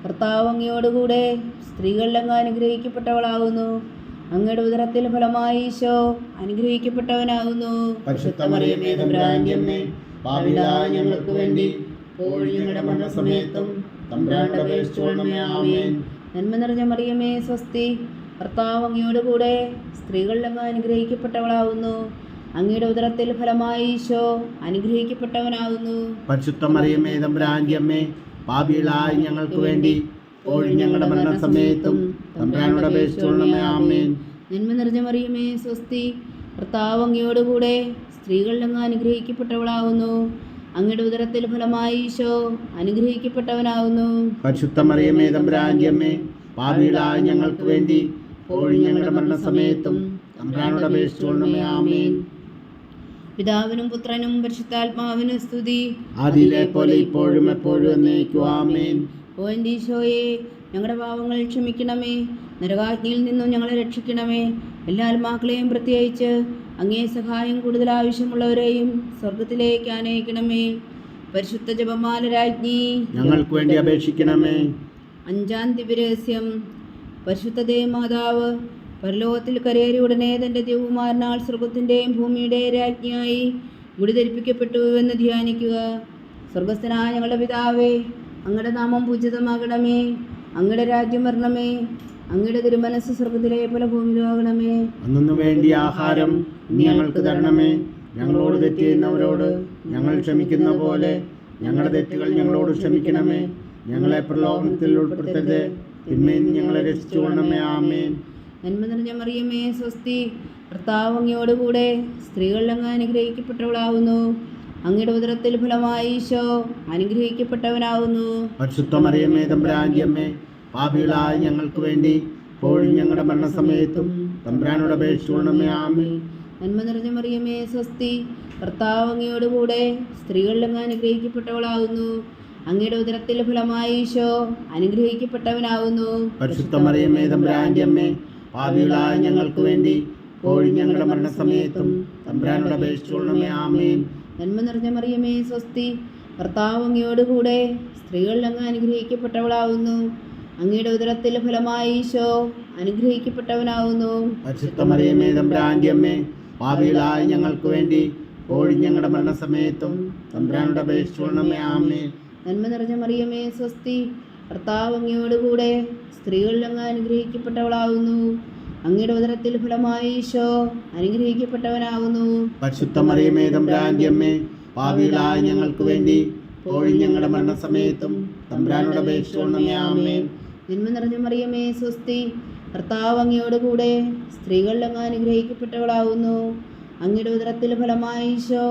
Speaker 1: കർത്താവ് അങ്ങയോടുകൂടെ സ്ത്രീകളിൽ അങ്ങ് അനുഗ്രഹിക്കപ്പെട്ടവളാകുന്നു. അങ്ങയുടെ ഉദരത്തിൽ ഫലമായി ഈശോ അനുഗ്രഹിക്കപ്പെട്ടവനാകുന്നു.
Speaker 2: പരിശുദ്ധ മറിയമേ, തമ്പുരാന്റെ അമ്മേ, പാപികളായ ഞങ്ങൾക്ക് വേണ്ടി ഇപ്പോഴും ഞങ്ങളുടെ മരണസമയത്തും തമ്പുരാനോട് അപേക്ഷിച്ചുകൊള്ളണമേ. ആമേൻ.
Speaker 1: നന്മ നിറഞ്ഞ മറിയമേ, സ്വസ്തി. കർത്താവ് അങ്ങയോടുകൂടെ സ്ത്രീകളിൽ അങ്ങ് അനുഗ്രഹിക്കപ്പെട്ടവളാകുന്നു. അങ്ങയുടെ ഉദരത്തിൽ ഫലമായി ഈശോ അനുഗ്രഹിക്കപ്പെട്ടവനാകുന്നു.
Speaker 2: പരിശുദ്ധ മറിയമേ, തമ്പുരാന്റെ അമ്മേ, പാപികളായ ഞങ്ങൾക്ക് വേണ്ടി ഇപ്പോഴും ഞങ്ങളുടെ മരണസമയത്തും തമ്പുരാനോട് അപേക്ഷിച്ചുകൊള്ളണമേ. ആമേൻ.
Speaker 1: നന്മ നിറഞ്ഞ മറിയമേ, സ്വസ്തി. കർത്താവ് അങ്ങയോടുകൂടെ സ്ത്രീകളിൽ അങ്ങ് അനുഗ്രഹിക്കപ്പെട്ടവളാകുന്നു. അങ്ങയുടെ ഉദരത്തിൽ ഫലമായി ഈശോ അനുഗ്രഹിക്കപ്പെട്ടവനാകുന്നു.
Speaker 2: പരിശുദ്ധ മറിയമേ, തമ്പുരാന്റെ അമ്മേ, പാപികളായ ഞങ്ങൾക്ക് വേണ്ടി ഇപ്പോഴും ഞങ്ങളുടെ മരണസമയത്തും തമ്പുരാനോട് അപേക്ഷിച്ചുകൊള്ളണമേ. ആമേൻ.
Speaker 1: പിതാവിനും പുത്രനും പരിശുദ്ധാത്മാവിനും സ്തുതി.
Speaker 2: ആദിയിലെ പോലെ ഇപ്പോഴും എപ്പോഴും എന്നേക്കും. ആമേൻ.
Speaker 1: ഓ എൻ്റെ ഈശോയെ, ഞങ്ങളുടെ പാവങ്ങൾ ക്ഷമിക്കണമേ. നരകാഗ്നിയിൽ നിന്നും ഞങ്ങളെ രക്ഷിക്കണമേ. എല്ലാ ആത്മാക്കളെയും പ്രത്യേകിച്ച് അങ്ങേ സഹായം കൂടുതൽ ആവശ്യമുള്ളവരെയും സ്വർഗത്തിലേക്ക് അനയിക്കണമേ. പരിശുദ്ധ ജപമാല രാജ്ഞി
Speaker 2: ഞങ്ങൾക്ക് വേണ്ടി അപേക്ഷിക്കണമേ.
Speaker 1: അഞ്ചാം ദിവ്യരഹസ്യം. പരിശുദ്ധ ദേവമാതാവ് പരലോകത്തിൽ കരയേറി ഉടനെ തൻ്റെ ദേവകുമാരനാൽ സ്വർഗത്തിൻ്റെയും ഭൂമിയുടെയും രാജ്ഞിയായി മുടി ധരിപ്പിക്കപ്പെട്ടു എന്ന് ധ്യാനിക്കുക. സ്വർഗസ്ഥനായ ഞങ്ങളുടെ പിതാവേ, അങ്ങയുടെ നാമം പൂജിതമാകണമേ. അങ്ങയുടെ രാജ്യം വരണമേ. അങ്ങയുടെ തിരുമനസ് സ്വർഗത്തിലെ പോലെ ഭൂമിയിലാകണമേ.
Speaker 2: അന്നു വേണ്ടി ആഹാരം നീ ഞങ്ങൾക്ക് തരണമേ. ഞങ്ങളോട് തെറ്റ് ചെയ്യുന്നവരോട് ഞങ്ങൾ ക്ഷമിക്കുന്ന പോലെ ഞങ്ങളുടെ തെറ്റുകൾ ഞങ്ങളോട് ക്ഷമിക്കണമേ. ഞങ്ങളെ പ്രലോഭനത്തിൽ ഉൾപ്പെടുത്തരുത്, തിന്മയിൽ നിന്ന് ഞങ്ങളെ രക്ഷിച്ചുകൊള്ളണമേ. ആമേൻ.
Speaker 1: നന്മ നിറഞ്ഞ മറിയമേ, സ്വസ്തി. കർത്താവ് അങ്ങയോടുകൂടെ സ്ത്രീകളിൽ അങ്ങ് അനുഗ്രഹിക്കപ്പെട്ടവളാകുന്നു. അങ്ങയുടെ ഉദരത്തിൽ ഫലമായി ഈശോ അനുഗ്രഹിക്കപ്പെട്ടവനാകുന്നു.
Speaker 2: പരിശുദ്ധ മറിയമേ, തമ്പുരാന്റെ അമ്മേ, പാപികളായ ഞങ്ങൾക്ക് വേണ്ടി ഇപ്പോഴും ഞങ്ങളുടെ മരണസമയത്തും തമ്പുരാനോട് അപേക്ഷിച്ചുകൊള്ളണമേ. ആമേൻ.
Speaker 1: നന്മ നിറഞ്ഞ മറിയമേ സ്വസ്തി, കർത്താവ് അങ്ങയോടുകൂടെ സ്ത്രീകളിൽ അങ്ങ് അനുഗ്രഹിക്കപ്പെട്ടവളാകുന്നു. അങ്ങയുടെ ഉദരത്തിൽ ഫലമായി ഈശോ അനുഗ്രഹിക്കപ്പെട്ടവനാകുന്നു.
Speaker 2: പരിശുദ്ധ മറിയമേ തമ്പുരാന്റെ അമ്മേ, പാപികളായ ഞങ്ങൾക്ക് വേണ്ടി ഇപ്പോഴും ഞങ്ങളുടെ മരണസമയത്തും തമ്പുരാനോട് അപേക്ഷിച്ചുകൊള്ളണമേ. ആമേൻ.
Speaker 1: നന്മ നിറഞ്ഞ മറിയമേ സ്വസ്തി, കർത്താവ് അങ്ങയോടുകൂടെ സ്ത്രീകളിൽ അങ്ങ് അനുഗ്രഹിക്കപ്പെട്ടവളാകുന്നു. അങ്ങയുടെ ഉദരത്തിൽ ഫലമായി ഈശോ അനുഗ്രഹിക്കപ്പെട്ടവനാകുന്നു.
Speaker 2: പരിശുദ്ധ മറിയമേ തമ്പുരാന്റെ അമ്മേ, പാപികളായ ഞങ്ങൾക്ക് വേണ്ടി ഇപ്പോഴും ഞങ്ങളുടെ മരണസമയത്തും തമ്പുരാനോട് അപേക്ഷിച്ചുകൊള്ളണമേ. ആമേൻ.
Speaker 1: നന്മ നിറഞ്ഞ മറിയമേ സ്വസ്തി, കർത്താവ് അങ്ങയോടുകൂടെ സ്ത്രീകളിൽ അങ്ങ് അനുഗ്രഹിക്കപ്പെട്ടവളാകുന്നു. അങ്ങയുടെ ഉദരത്തിൽ ഫലമായി ഈശോ അനുഗ്രഹിക്കപ്പെട്ടവനാകുന്നു.
Speaker 2: പരിശുദ്ധ മറിയമേ തമ്പുരാന്റെ അമ്മേ, പാപികളായ ഞങ്ങൾക്ക് വേണ്ടി ഇപ്പോഴും ഞങ്ങളുടെ മരണസമയത്തും തമ്പുരാനോട് അപേക്ഷിച്ചുകൊള്ളണമേ. ആമേൻ.
Speaker 1: നന്മ നിറഞ്ഞ മറിയമേ സ്വസ്തി, കർത്താവ് അങ്ങയോടുകൂടെ സ്ത്രീകളിൽ അങ്ങ് അനുഗ്രഹിക്കപ്പെട്ടവളാകുന്നു. അങ്ങയുടെ ഉദരത്തിൽ ഫലമായി ഈശോ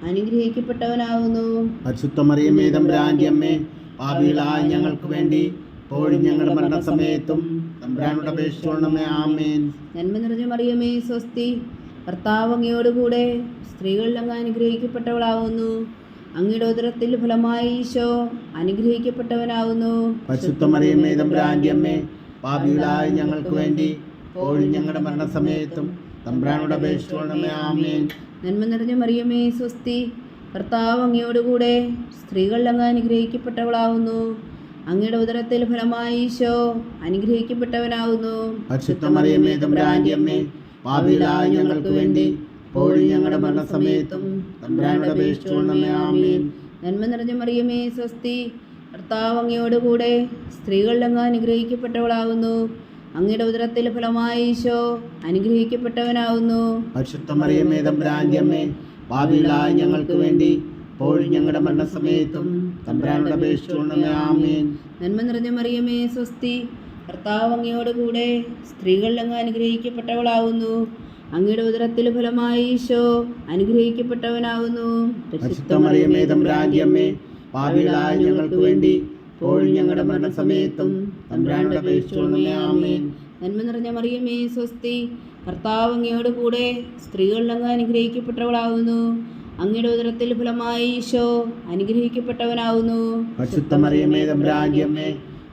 Speaker 1: അനുഗ്രഹിക്കപ്പെട്ടവനാകുന്നു.
Speaker 2: പരിശുദ്ധ മറിയമേ തമ്പുരാന്റെ അമ്മേ, പാപികളായ ഞങ്ങൾക്ക് വേണ്ടി ഇപ്പോഴും ഞങ്ങളുടെ മരണസമയത്തും തമ്പുരാനോട് അപേക്ഷിച്ചുകൊള്ളണമേ. ആമേൻ.
Speaker 1: നന്മ നിറഞ്ഞ മറിയമേ സ്വസ്തി, കർത്താവ് അങ്ങയോടുകൂടെ സ്ത്രീകളിൽ അങ്ങ് അനുഗ്രഹിക്കപ്പെട്ടവളാകുന്നു. അങ്ങയുടെ ഉദരത്തിൽ ഫലമായി ഈശോ അനുഗ്രഹിക്കപ്പെട്ടവനാകുന്നു.
Speaker 2: പരിശുദ്ധ മറിയമേ തമ്പുരാന്റെ അമ്മേ, പാപികളായ ഞങ്ങൾക്ക് വേണ്ടി ഇപ്പോഴും ഞങ്ങളുടെ മരണസമയത്തും തമ്പുരാനോട് അപേക്ഷിച്ചുകൊള്ളണമേ. ആമേൻ.
Speaker 1: നന്മ നിറഞ്ഞ മറിയമേ സ്വസ്തി, കർത്താവ് അങ്ങയോടുകൂടെ സ്ത്രീകളിൽ അങ്ങ് അനുഗ്രഹിക്കപ്പെട്ടവളാകുന്നു. അങ്ങയുടെ ഉദരത്തിൽ ഫലമായി ഈശോ അനുഗ്രഹിക്കപ്പെട്ടവനാകുന്നു.
Speaker 2: പരിശുദ്ധ മറിയമേ തമ്പുരാന്റെ അമ്മേ, പാപികളായ ഞങ്ങൾക്ക് വേണ്ടി ഇപ്പോഴും ഞങ്ങളുടെ മരണസമയത്തും തമ്പുരാനോട് അപേക്ഷിച്ചുകൊള്ളണമേ. ആമേൻ.
Speaker 1: നന്മ നിറഞ്ഞ മറിയമേ സ്വസ്തി, കർത്താവ് അങ്ങയോടുകൂടെ സ്ത്രീകളിൽ അങ്ങ് അനുഗ്രഹിക്കപ്പെട്ടവളാകുന്നു. അങ്ങയുടെ ഉദരത്തിൽ ഫലമായി ഈശോ അനുഗ്രഹിക്കപ്പെട്ടവനാകുന്നു.
Speaker 2: പരിശുദ്ധ മറിയമേ തമ്പുരാന്റെ അമ്മേ, പാപികളായ ഞങ്ങൾക്ക് വേണ്ടി ഇപ്പോഴും ഞങ്ങളുടെ മരണസമയത്തും തമ്പുരാനോട് അപേക്ഷിച്ചുകൊള്ളണമേ. ആമേൻ.
Speaker 1: നന്മ നിറഞ്ഞ മറിയമേ സ്വസ്തി, കർത്താവ് അങ്ങയോടുകൂടെ സ്ത്രീകളിൽ അങ്ങ് അനുഗ്രഹിക്കപ്പെട്ടവളാകുന്നു. അങ്ങയുടെ ഉദരത്തിൽ ഫലമായി ഈശോ അനുഗ്രഹിക്കപ്പെട്ടവനാകുന്നു.
Speaker 2: പരിശുദ്ധ മറിയമേ തമ്പുരാന്റെ അമ്മേ, പാപികളായ ഞങ്ങൾക്ക് വേണ്ടി ഇപ്പോഴും ഞങ്ങളുടെ മരണസമയത്തും തമ്പുരാനോട് അപേക്ഷിച്ചുകൊള്ളണമേ. ആമേൻ.
Speaker 1: നന്മ നിറഞ്ഞ മറിയമേ സ്വസ്തി, കർത്താവ് അങ്ങയോടുകൂടെ സ്ത്രീകളിൽ അങ്ങ് അനുഗ്രഹിക്കപ്പെട്ടവളാകുന്നു. അങ്ങയുടെ ഉദരത്തിൽ ഫലമായി ഈശോ അനുഗ്രഹിക്കപ്പെട്ടവനാകുന്നു.
Speaker 2: പരിശുദ്ധ മറിയമേ തമ്പുരാന്റെ അമ്മേ,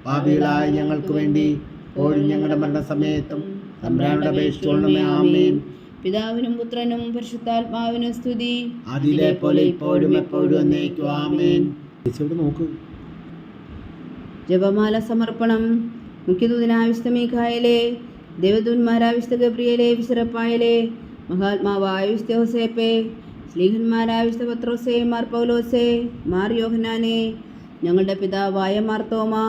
Speaker 2: പാപികളായ ഞങ്ങൾക്ക് വേണ്ടി ഇപ്പോഴും ഞങ്ങളുടെ മരണസമയത്തും തമ്പുരാനോട് അപേക്ഷിച്ചുകൊള്ളണമേ. ആമേൻ.
Speaker 1: പിതാവിനും പുത്രനും പരിശുദ്ധാത്മാവിനും സ്തുതി,
Speaker 2: അതിലെ പോലെ ഇപ്പോഴും എപ്പോഴും എന്നേക്കും. ആമേൻ. നോക്കൂ.
Speaker 1: ജപമാല സമർപ്പണം. മുഖ്യദൂതനായ വിശുദ്ധ മീഖായേലേ, ദേവദൂതന്മാരായ വിശുദ്ധ ഗബ്രിയേലേ, വിശുദ്ധ മഹാത്മാവായ വിശുദ്ധ യോസേപ്പേ, സ്ലീഹന്മാരായ വിശുദ്ധ പത്രോസേ, മാർ പൗലോസേ, മാർ യോഹന്നാനേ, ഞങ്ങളുടെ പിതാവായ മാർ തോമാ,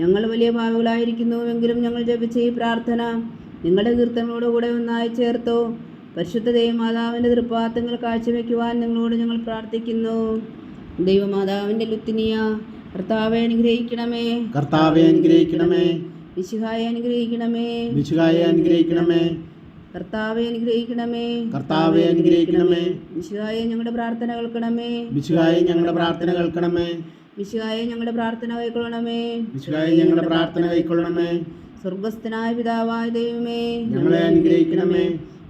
Speaker 1: ഞങ്ങൾ വലിയ പാപികളായിരിക്കുന്നുവെങ്കിലും ഞങ്ങൾ ജപിച്ച ഈ പ്രാർത്ഥന നിങ്ങളുടെ കീർത്തനങ്ങളോടുകൂടെ ഒന്നായി ചേർത്തു. പരിശുദ്ധ ദൈവമാതാവിൻ്റെ തൃപ്പാദങ്ങൾ കാഴ്ചവെക്കുവാൻ നിങ്ങളോട് ഞങ്ങൾ പ്രാർത്ഥിക്കുന്നു. ദൈവമാതാവിൻ്റെ ലുത്തിനിയ, കർത്താവെ അനുഗ്രഹിക്കണമേ,
Speaker 2: കർത്താവെ അനുഗ്രഹിക്കണമേ,
Speaker 1: മിശിഹായെ അനുഗ്രഹിക്കണമേ,
Speaker 2: മിശിഹായെ അനുഗ്രഹിക്കണമേ,
Speaker 1: കർത്താവെ അനുഗ്രഹിക്കണമേ,
Speaker 2: കർത്താവെ അനുഗ്രഹിക്കണമേ,
Speaker 1: മിശിഹായെ ഞങ്ങളുടെ പ്രാർത്ഥന കേൾക്കണമേ,
Speaker 2: മിശിഹായെ ഞങ്ങളുടെ പ്രാർത്ഥന കേൾക്കണമേ,
Speaker 1: മിശിഹായെ ഞങ്ങളുടെ പ്രാർത്ഥന കൈക്കൊള്ളണമേ,
Speaker 2: മിശിഹായെ ഞങ്ങളുടെ പ്രാർത്ഥന കൈക്കൊള്ളണമേ.
Speaker 1: സ്വർഗസ്ഥനായ പിതാവായ ദൈവമേ,
Speaker 2: ഞങ്ങളെ അനുഗ്രഹിക്കണമേ.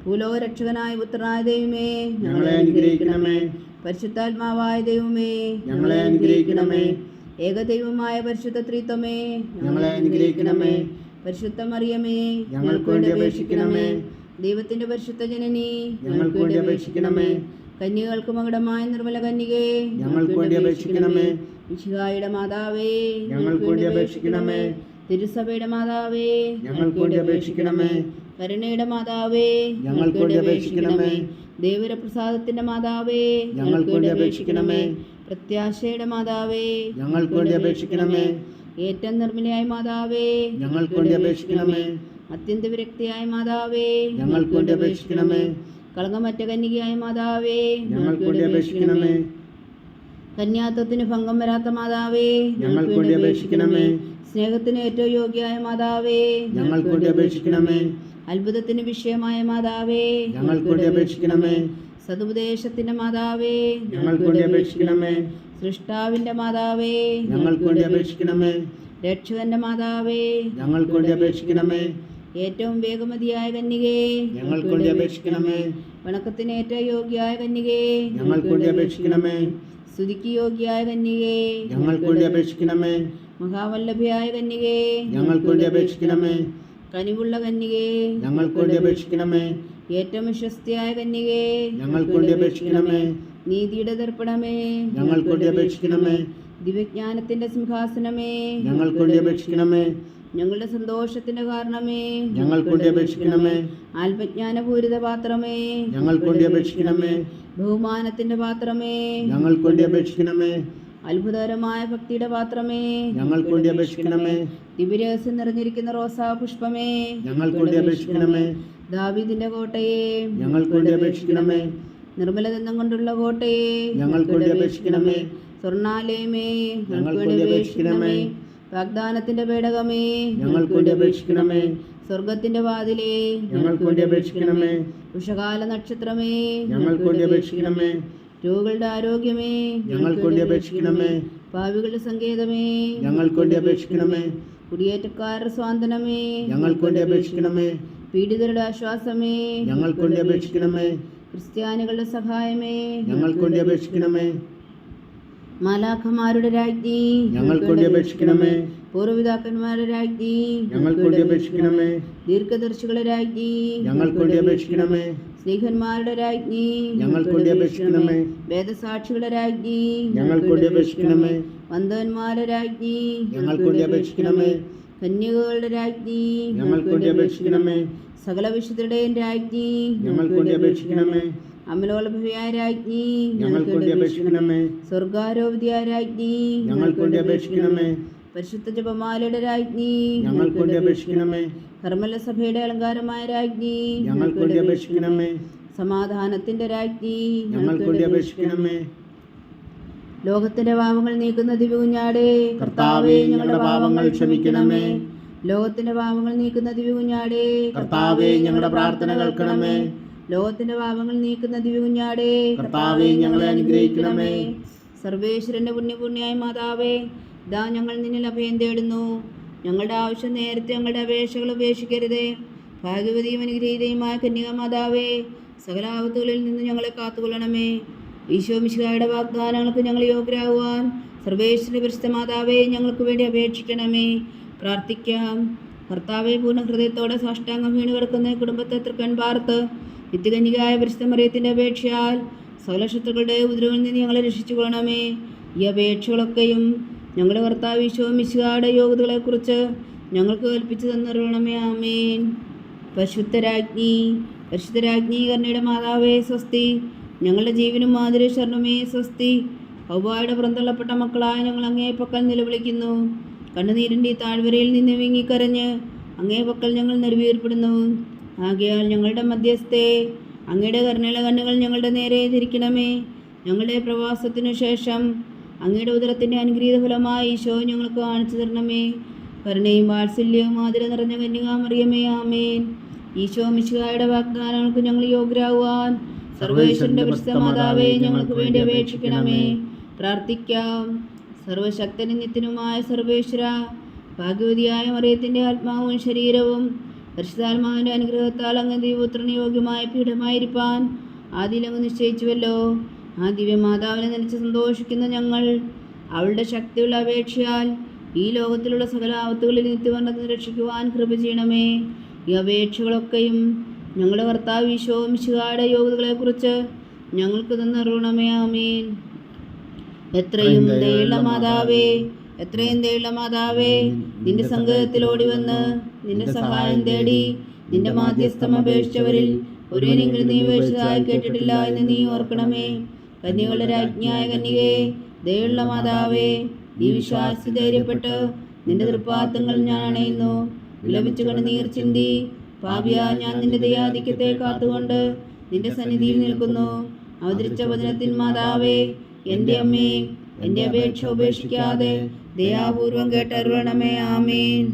Speaker 1: ഭൂലോകരക്ഷകനായ പുത്രനായ ദൈവമേ,
Speaker 2: ഞങ്ങളെ അനുഗ്രഹിക്കണമേ.
Speaker 1: പരിശുദ്ധാത്മാവായ ദൈവമേ,
Speaker 2: ഞങ്ങളെ അനുഗ്രഹിക്കണമേ.
Speaker 1: ഏകദൈവമായ പരിശുദ്ധ ത്രിത്വമേ,
Speaker 2: ഞങ്ങളെ അനുഗ്രഹിക്കണമേ.
Speaker 1: പരിശുദ്ധ മറിയമേ,
Speaker 2: ഞങ്ങൾക്ക് വേണ്ടി അപേക്ഷിക്കണമേ.
Speaker 1: ദൈവത്തിന്റെ പരിശുദ്ധ ജനനി,
Speaker 2: ഞങ്ങൾക്ക് വേണ്ടി അപേക്ഷിക്കണമേ.
Speaker 1: കന്യകൾക്ക് മകുടമായ നിർമ്മല കന്യകേ,
Speaker 2: ഞങ്ങൾക്ക് വേണ്ടി അപേക്ഷിക്കണമേ.
Speaker 1: മിശിഹായുടെ മാതാവേ,
Speaker 2: ഞങ്ങൾക്ക് വേണ്ടി അപേക്ഷിക്കണമേ.
Speaker 1: തിരുസഭയുടെ മാതാവേ,
Speaker 2: ഞങ്ങൾക്ക് വേണ്ടി അപേക്ഷിക്കണമേ.
Speaker 1: കരുണയുടെ മാതാവേ,
Speaker 2: ഞങ്ങൾക്ക് വേണ്ടി അപേക്ഷിക്കണമേ.
Speaker 1: ദേവരപ്രസാദത്തിന്റെ മാതാവേ,
Speaker 2: ഞങ്ങൾക്ക് വേണ്ടി അപേക്ഷിക്കണമേ.
Speaker 1: പ്രത്യാശയുടെ മാതാവേ,
Speaker 2: ഞങ്ങൾക്ക് വേണ്ടി അപേക്ഷിക്കണമേ.
Speaker 1: ഏറ്റവും നിർമ്മലയായ മാതാവേ,
Speaker 2: ഞങ്ങൾക്ക് വേണ്ടി അപേക്ഷിക്കണമേ.
Speaker 1: അത്യന്ത വിരക്തിയായ മാതാവേ,
Speaker 2: ഞങ്ങൾക്ക് വേണ്ടി അപേക്ഷിക്കണമേ.
Speaker 1: കളങ്കമറ്റ കന്യകയായ മാതാവേ,
Speaker 2: ഞങ്ങൾക്ക് വേണ്ടി അപേക്ഷിക്കണമേ.
Speaker 1: കന്യാത്വത്തിന് ഭംഗം വരാത്ത മാതാവേ,
Speaker 2: ഞങ്ങൾക്ക് വേണ്ടി അപേക്ഷിക്കണമേ.
Speaker 1: സ്നേഹത്തിന് ഏറ്റവും യോഗ്യയായ മാതാവേ,
Speaker 2: ഞങ്ങൾക്ക് വേണ്ടി അപേക്ഷിക്കണമേ.
Speaker 1: അത്ഭുതത്തിന് വിഷയമായ മാതാവേ,
Speaker 2: ഞങ്ങൾക്ക് വേണ്ടി അപേക്ഷിക്കണമേ.
Speaker 1: സതുപദേശത്തിന്റെ മാതാവേ,
Speaker 2: ഞങ്ങൾക്ക് വേണ്ടി അപേക്ഷിക്കണമേ.
Speaker 1: സൃഷ്ടാവിന്റെ മാതാവേ,
Speaker 2: ഞങ്ങൾക്ക് വേണ്ടി അപേക്ഷിക്കണമേ.
Speaker 1: രക്ഷകന്റെ മാതാവേ,
Speaker 2: ഞങ്ങൾക്ക് വേണ്ടി അപേക്ഷിക്കണമേ.
Speaker 1: ഏറ്റവും വേഗമതിയായ കന്യകേ,
Speaker 2: ഞങ്ങൾക്ക് വേണ്ടി അപേക്ഷിക്കണമേ.
Speaker 1: വണക്കത്തിന് ഏറ്റവും യോഗ്യയായ കന്യകേ,
Speaker 2: ഞങ്ങൾക്ക് വേണ്ടി അപേക്ഷിക്കണമേ.
Speaker 1: സ്തുതിക്ക് യോഗ്യയായ കന്യകേ,
Speaker 2: ഞങ്ങൾക്ക് വേണ്ടി അപേക്ഷിക്കണമേ.
Speaker 1: മഹാവല്ലഭയായ കന്യകേ,
Speaker 2: ഞങ്ങൾക്ക് വേണ്ടി അപേക്ഷിക്കണമേ.
Speaker 1: കനിവുള്ള കന്യകേ,
Speaker 2: ഞങ്ങൾക്ക് വേണ്ടി അപേക്ഷിക്കണമേ.
Speaker 1: ഏറ്റവും വിശ്വസ്തയായ കന്യകേ,
Speaker 2: ഞങ്ങൾക്ക് വേണ്ടി അപേക്ഷിക്കണമേ.
Speaker 1: നീതിയുടെ ദർപ്പണമേ,
Speaker 2: ഞങ്ങൾക്ക് വേണ്ടി അപേക്ഷിക്കണമേ.
Speaker 1: ദിവ്യജ്ഞാനത്തിന്റെ സിംഹാസനമേ,
Speaker 2: ഞങ്ങൾക്ക് വേണ്ടി അപേക്ഷിക്കണമേ.
Speaker 1: ഞങ്ങളുടെ സന്തോഷത്തിന്റെ കാരണമേ,
Speaker 2: ഞങ്ങൾക്ക് വേണ്ടി അപേക്ഷിക്കണമേ.
Speaker 1: ആത്മജ്ഞാനപൂരിത പാത്രമേ,
Speaker 2: ഞങ്ങൾക്ക് വേണ്ടി അപേക്ഷിക്കണമേ.
Speaker 1: ബഹുമാനത്തിന്റെ പാത്രമേ,
Speaker 2: ഞങ്ങൾക്ക് വേണ്ടി അപേക്ഷിക്കണമേ.
Speaker 1: അത്ഭുതകരമായ ഭക്തിയുടെ പാത്രമേ,
Speaker 2: ഞങ്ങൾക്ക് വേണ്ടി അപേക്ഷിക്കണമേ.
Speaker 1: ദിവ്യരഹസ്യം നിറഞ്ഞിരിക്കുന്ന റോസാ പുഷ്പമേ,
Speaker 2: ഞങ്ങൾക്ക് വേണ്ടി അപേക്ഷിക്കണമേ.
Speaker 1: ദാവീദിന്റെ കോട്ടയെ,
Speaker 2: ഞങ്ങൾക്ക് വേണ്ടി അപേക്ഷിക്കണമേ.
Speaker 1: നിർമ്മലദന്തം കൊണ്ടുള്ള കോട്ടയെ,
Speaker 2: ഞങ്ങൾക്ക് വേണ്ടി അപേക്ഷിക്കണമേ.
Speaker 1: സ്വർണാലയമേ,
Speaker 2: ഞങ്ങൾക്ക് വേണ്ടി അപേക്ഷിക്കണമേ.
Speaker 1: വാഗ്ദാനത്തിന്റെ പേടകമേ,
Speaker 2: ഞങ്ങൾക്ക് വേണ്ടി അപേക്ഷിക്കണമേ.
Speaker 1: സ്വർഗത്തിന്റെ വാതിലേ,
Speaker 2: ഞങ്ങൾക്ക് വേണ്ടി അപേക്ഷിക്കണമേ.
Speaker 1: ഉഷകാല നക്ഷത്രമേ,
Speaker 2: ഞങ്ങൾക്ക് വേണ്ടി അപേക്ഷിക്കണമേ.
Speaker 1: രോഗികളുടെ ആരോഗ്യമേ,
Speaker 2: ഞങ്ങൾക്ക് വേണ്ടി അപേക്ഷിക്കണമേ.
Speaker 1: പാവികളുടെ സങ്കേതമേ,
Speaker 2: ഞങ്ങൾക്ക് വേണ്ടി അപേക്ഷിക്കണമേ.
Speaker 1: കുടിയേറ്റക്കാരുടെ സ്വാന്തനമേ,
Speaker 2: ഞങ്ങൾക്ക് വേണ്ടി അപേക്ഷിക്കണമേ.
Speaker 1: പീഡിതരുടെ ആശ്വാസമേ,
Speaker 2: ഞങ്ങൾക്ക് വേണ്ടി അപേക്ഷിക്കണമേ.
Speaker 1: ക്രിസ്ത്യാനികളുടെ സഹായമേ,
Speaker 2: ഞങ്ങൾക്ക് വേണ്ടി അപേക്ഷിക്കണമേ.
Speaker 1: മാലാഖമാരുടെ രാജ്ഞി,
Speaker 2: ഞങ്ങൾക്ക് വേണ്ടി അപേക്ഷിക്കണമേ.
Speaker 1: പൂർവ്വപിതാക്കന്മാരുടെ രാജ്ഞി,
Speaker 2: ഞങ്ങൾക്ക് വേണ്ടി അപേക്ഷിക്കണമേ.
Speaker 1: ദീർഘദർശികളുടെ രാജ്ഞി,
Speaker 2: ഞങ്ങൾക്ക് വേണ്ടി അപേക്ഷിക്കണമേ.
Speaker 1: സ്നേഹന്മാരുടെ രാജ്ഞി,
Speaker 2: ഞങ്ങൾക്ക് വേണ്ടി അപേക്ഷിക്കണമേ.
Speaker 1: വേദസാക്ഷികളുടെ രാജ്ഞി,
Speaker 2: ഞങ്ങൾക്ക് വേണ്ടി അപേക്ഷിക്കണമേ.
Speaker 1: വന്ദവന്മാരുടെ രാജ്ഞി,
Speaker 2: ഞങ്ങൾക്ക് വേണ്ടി അപേക്ഷിക്കണമേ.
Speaker 1: കന്യകകളുടെ രാജ്ഞി,
Speaker 2: ഞങ്ങൾക്ക് വേണ്ടി അപേക്ഷിക്കണമേ.
Speaker 1: സകല വിശുദ്ധരുടെയും രാജ്ഞി,
Speaker 2: ഞങ്ങൾക്ക് വേണ്ടി അപേക്ഷിക്കണമേ.
Speaker 1: അമലോത്ഭവയായ രാജ്ഞി,
Speaker 2: ഞങ്ങൾക്ക് വേണ്ടി അപേക്ഷിക്കണമേ.
Speaker 1: സ്വർഗാരോപിതയായ രാജ്ഞി,
Speaker 2: ഞങ്ങൾക്ക് വേണ്ടി അപേക്ഷിക്കണമേ.
Speaker 1: പരിശുദ്ധ ജപമാലയുടെ രാജ്ഞി,
Speaker 2: ഞങ്ങൾക്ക് വേണ്ടി അപേക്ഷിക്കണമേ.
Speaker 1: കർമ്മല സഭയുടെ അലങ്കാരമായ രാജ്ഞി,
Speaker 2: ഞങ്ങൾക്ക് വേണ്ടി അപേക്ഷിക്കണമേ.
Speaker 1: സമാധാനത്തിന്റെ രാജ്ഞി,
Speaker 2: ഞങ്ങൾക്ക് വേണ്ടി അപേക്ഷിക്കണമേ.
Speaker 1: ലോകത്തിന്റെ പാപങ്ങൾ നീക്കുന്ന ദിവ്യകുഞ്ഞാടേ,
Speaker 2: കർത്താവേ, ഞങ്ങളുടെ പാപങ്ങൾ ക്ഷമിക്കണമേ.
Speaker 1: ലോകത്തിന്റെ പാപങ്ങൾ നീക്കുന്ന ദിവ്യകുഞ്ഞാടേ,
Speaker 2: കർത്താവേ, ഞങ്ങളുടെ പ്രാർത്ഥന കേൾക്കണമേ.
Speaker 1: ലോകത്തിന്റെ പാപങ്ങൾ നീക്കുന്ന ദിവ്യകുഞ്ഞാടേ,
Speaker 2: കർത്താവേ, ഞങ്ങളെ അനുഗ്രഹിക്കണമേ.
Speaker 1: സർവേശ്വരന്റെ പുണ്യപൂർണ്യായ മാതാവേ, ഇതാ ഞങ്ങൾ നിന്നിൽ അഭയം തേടുന്നു. ഞങ്ങളുടെ ആവശ്യം നേരത്തെ ഞങ്ങളുടെ അപേക്ഷകൾ ഉപേക്ഷിക്കരുതേ. ഭാഗ്യവതിയും അനുഗ്രഹീതയുമായ കന്യക മാതാവേ, സകല ആപത്തുകളിൽ നിന്ന് ഞങ്ങളെ കാത്തുകൊള്ളണമേ. ഈശോ മിശിഹായുടെ വാഗ്ദാനങ്ങൾക്ക് ഞങ്ങൾ യോഗ്യരാകുവാൻ സർവേശ്വര പരിശുദ്ധ മാതാവേ, ഞങ്ങൾക്ക് വേണ്ടി അപേക്ഷിക്കണമേ. പ്രാർത്ഥിക്കാം. കർത്താവെ, പൂർണ്ണ ഹൃദയത്തോടെ സാഷ്ടാംഗം വീണ് കിടക്കുന്ന കുടുംബത്തെ തൃക്കൺ പാർത്ത് നിത്യകന്യകയായ പരിശുദ്ധ മറിയത്തിൻ്റെ അപേക്ഷയാൽ സകല ശത്രുക്കളുടെ ഉപദ്രവങ്ങളിൽ നിന്ന് ഞങ്ങളെ രക്ഷിച്ചു കൊള്ളണമേ. ഈ അപേക്ഷകളൊക്കെയും ഞങ്ങളുടെ കർത്താവ് ഈശോ മിശിഹായുടെ യോഗ്യതകളെക്കുറിച്ച് ഞങ്ങൾക്ക് കൽപ്പിച്ചു തന്നിരണമേ. ആമേൻ. പരിശുദ്ധരാജ്ഞി കരുണയുടെ മാതാവേ സ്വസ്തി. ഞങ്ങളുടെ ജീവനും മാതിരി ശരണമേ സ്വസ്തി. ഹൗവായുടെ പുറന്തള്ളപ്പെട്ട മക്കളായ ഞങ്ങൾ അങ്ങേ പക്കൽ നിലവിളിക്കുന്നു. കണ്ണുനീരിൻ്റെ താഴ്വരയിൽ നിന്ന് വിങ്ങിക്കരഞ്ഞ് അങ്ങേ പക്കൽ ഞങ്ങൾ നെടുവീർപ്പെടുന്നു. ആകയാൽ ഞങ്ങളുടെ മധ്യസ്ഥേ, അങ്ങയുടെ കരുണയുള്ള കണ്ണുകൾ ഞങ്ങളുടെ നേരെ തിരിക്കണമേ. ഞങ്ങളുടെ പ്രവാസത്തിനു ശേഷം അങ്ങയുടെ ഉദരത്തിൻ്റെ അനുഗ്രഹീത ഫലമായി ഈശോ ഞങ്ങൾക്ക് കാണിച്ചു തരണമേ. കരുണയും വാത്സല്യവും ആതിര നിറഞ്ഞ കന്യകാമറിയമേ, ആമേൻ. ഈശോ മിശിഹായുടെ വാഗ്ദാനങ്ങൾക്ക് ഞങ്ങൾ യോഗ്യരാകുവാൻ സർവേശ്വരന്റെ പരിശുദ്ധ മാതാവേ, ഞങ്ങൾക്ക് വേണ്ടി അപേക്ഷിക്കണമേ. പ്രാർത്ഥിക്കാം. സർവശക്തനും നിത്യനുമായ സർവേശ്വര, ഭാഗ്യവതിയായ മറിയത്തിൻ്റെ ആത്മാവും ശരീരവും പരിശുദ്ധാത്മാവിൻ്റെ അനുഗ്രഹത്താൽ അങ്ങ് ദൈവപുത്രന് യോഗ്യമായ പീഠമായിരിക്കാൻ ആദിയിലങ്ങ് നിശ്ചയിച്ചുവല്ലോ. ആ ദിവ്യമാതാവിനെ നനച്ച് സന്തോഷിക്കുന്ന ഞങ്ങൾ അവളുടെ ശക്തിയുള്ള അപേക്ഷയാൽ ഈ ലോകത്തിലുള്ള സകല ആപത്തുകളിൽ നിത്യവർണ്ണത്തിന് രക്ഷിക്കുവാൻ കൃപ ചെയ്യണമേ. ഈ അപേക്ഷകളൊക്കെയും ഞങ്ങളുടെ കർത്താവ് ഈശോ മിശിഹായുടെ യോഗ്യതകളെക്കുറിച്ച് ഞങ്ങൾക്ക് തന്നറിയണമേ. ആമേൻ. എത്രയും ദയുള്ള മാതാവേ, നിന്റെ സംഗീതത്തിൽ ഓടി വന്ന് നിന്റെ സഹായം തേടി നിന്റെ മാധ്യസ്ഥം അപേക്ഷിച്ചവരിൽ ഒരുവനെങ്കിലും നീ ഉപേക്ഷിച്ചതായി കേട്ടിട്ടില്ല എന്ന് നീ ഓർക്കണമേ. കന്യകളുടെ രാജ്ഞിയായ കന്യകേ, ദയുള്ള മാതാവേ, ഈ വിശ്വാസി ധൈര്യപ്പെട്ട് നിന്റെ തൃപ്പാദങ്ങൾ ഞാൻ അണയുന്നു. വിലപിച്ചു കണ്ണുനീർ ചിന്തി പാപിയാ ഞാൻ നിന്റെ ദയാധിക്യത്തെ കാത്തുകൊണ്ട് നിന്റെ സന്നിധിയിൽ നിൽക്കുന്നു. അവതരിച്ച വചനത്തിൻ മാതാവേ, എൻ്റെ അമ്മേ, എൻ്റെ അപേക്ഷ ഉപേക്ഷിക്കാതെ ദയാപൂർവം കേട്ടരുളണമേ. ആമേൻ.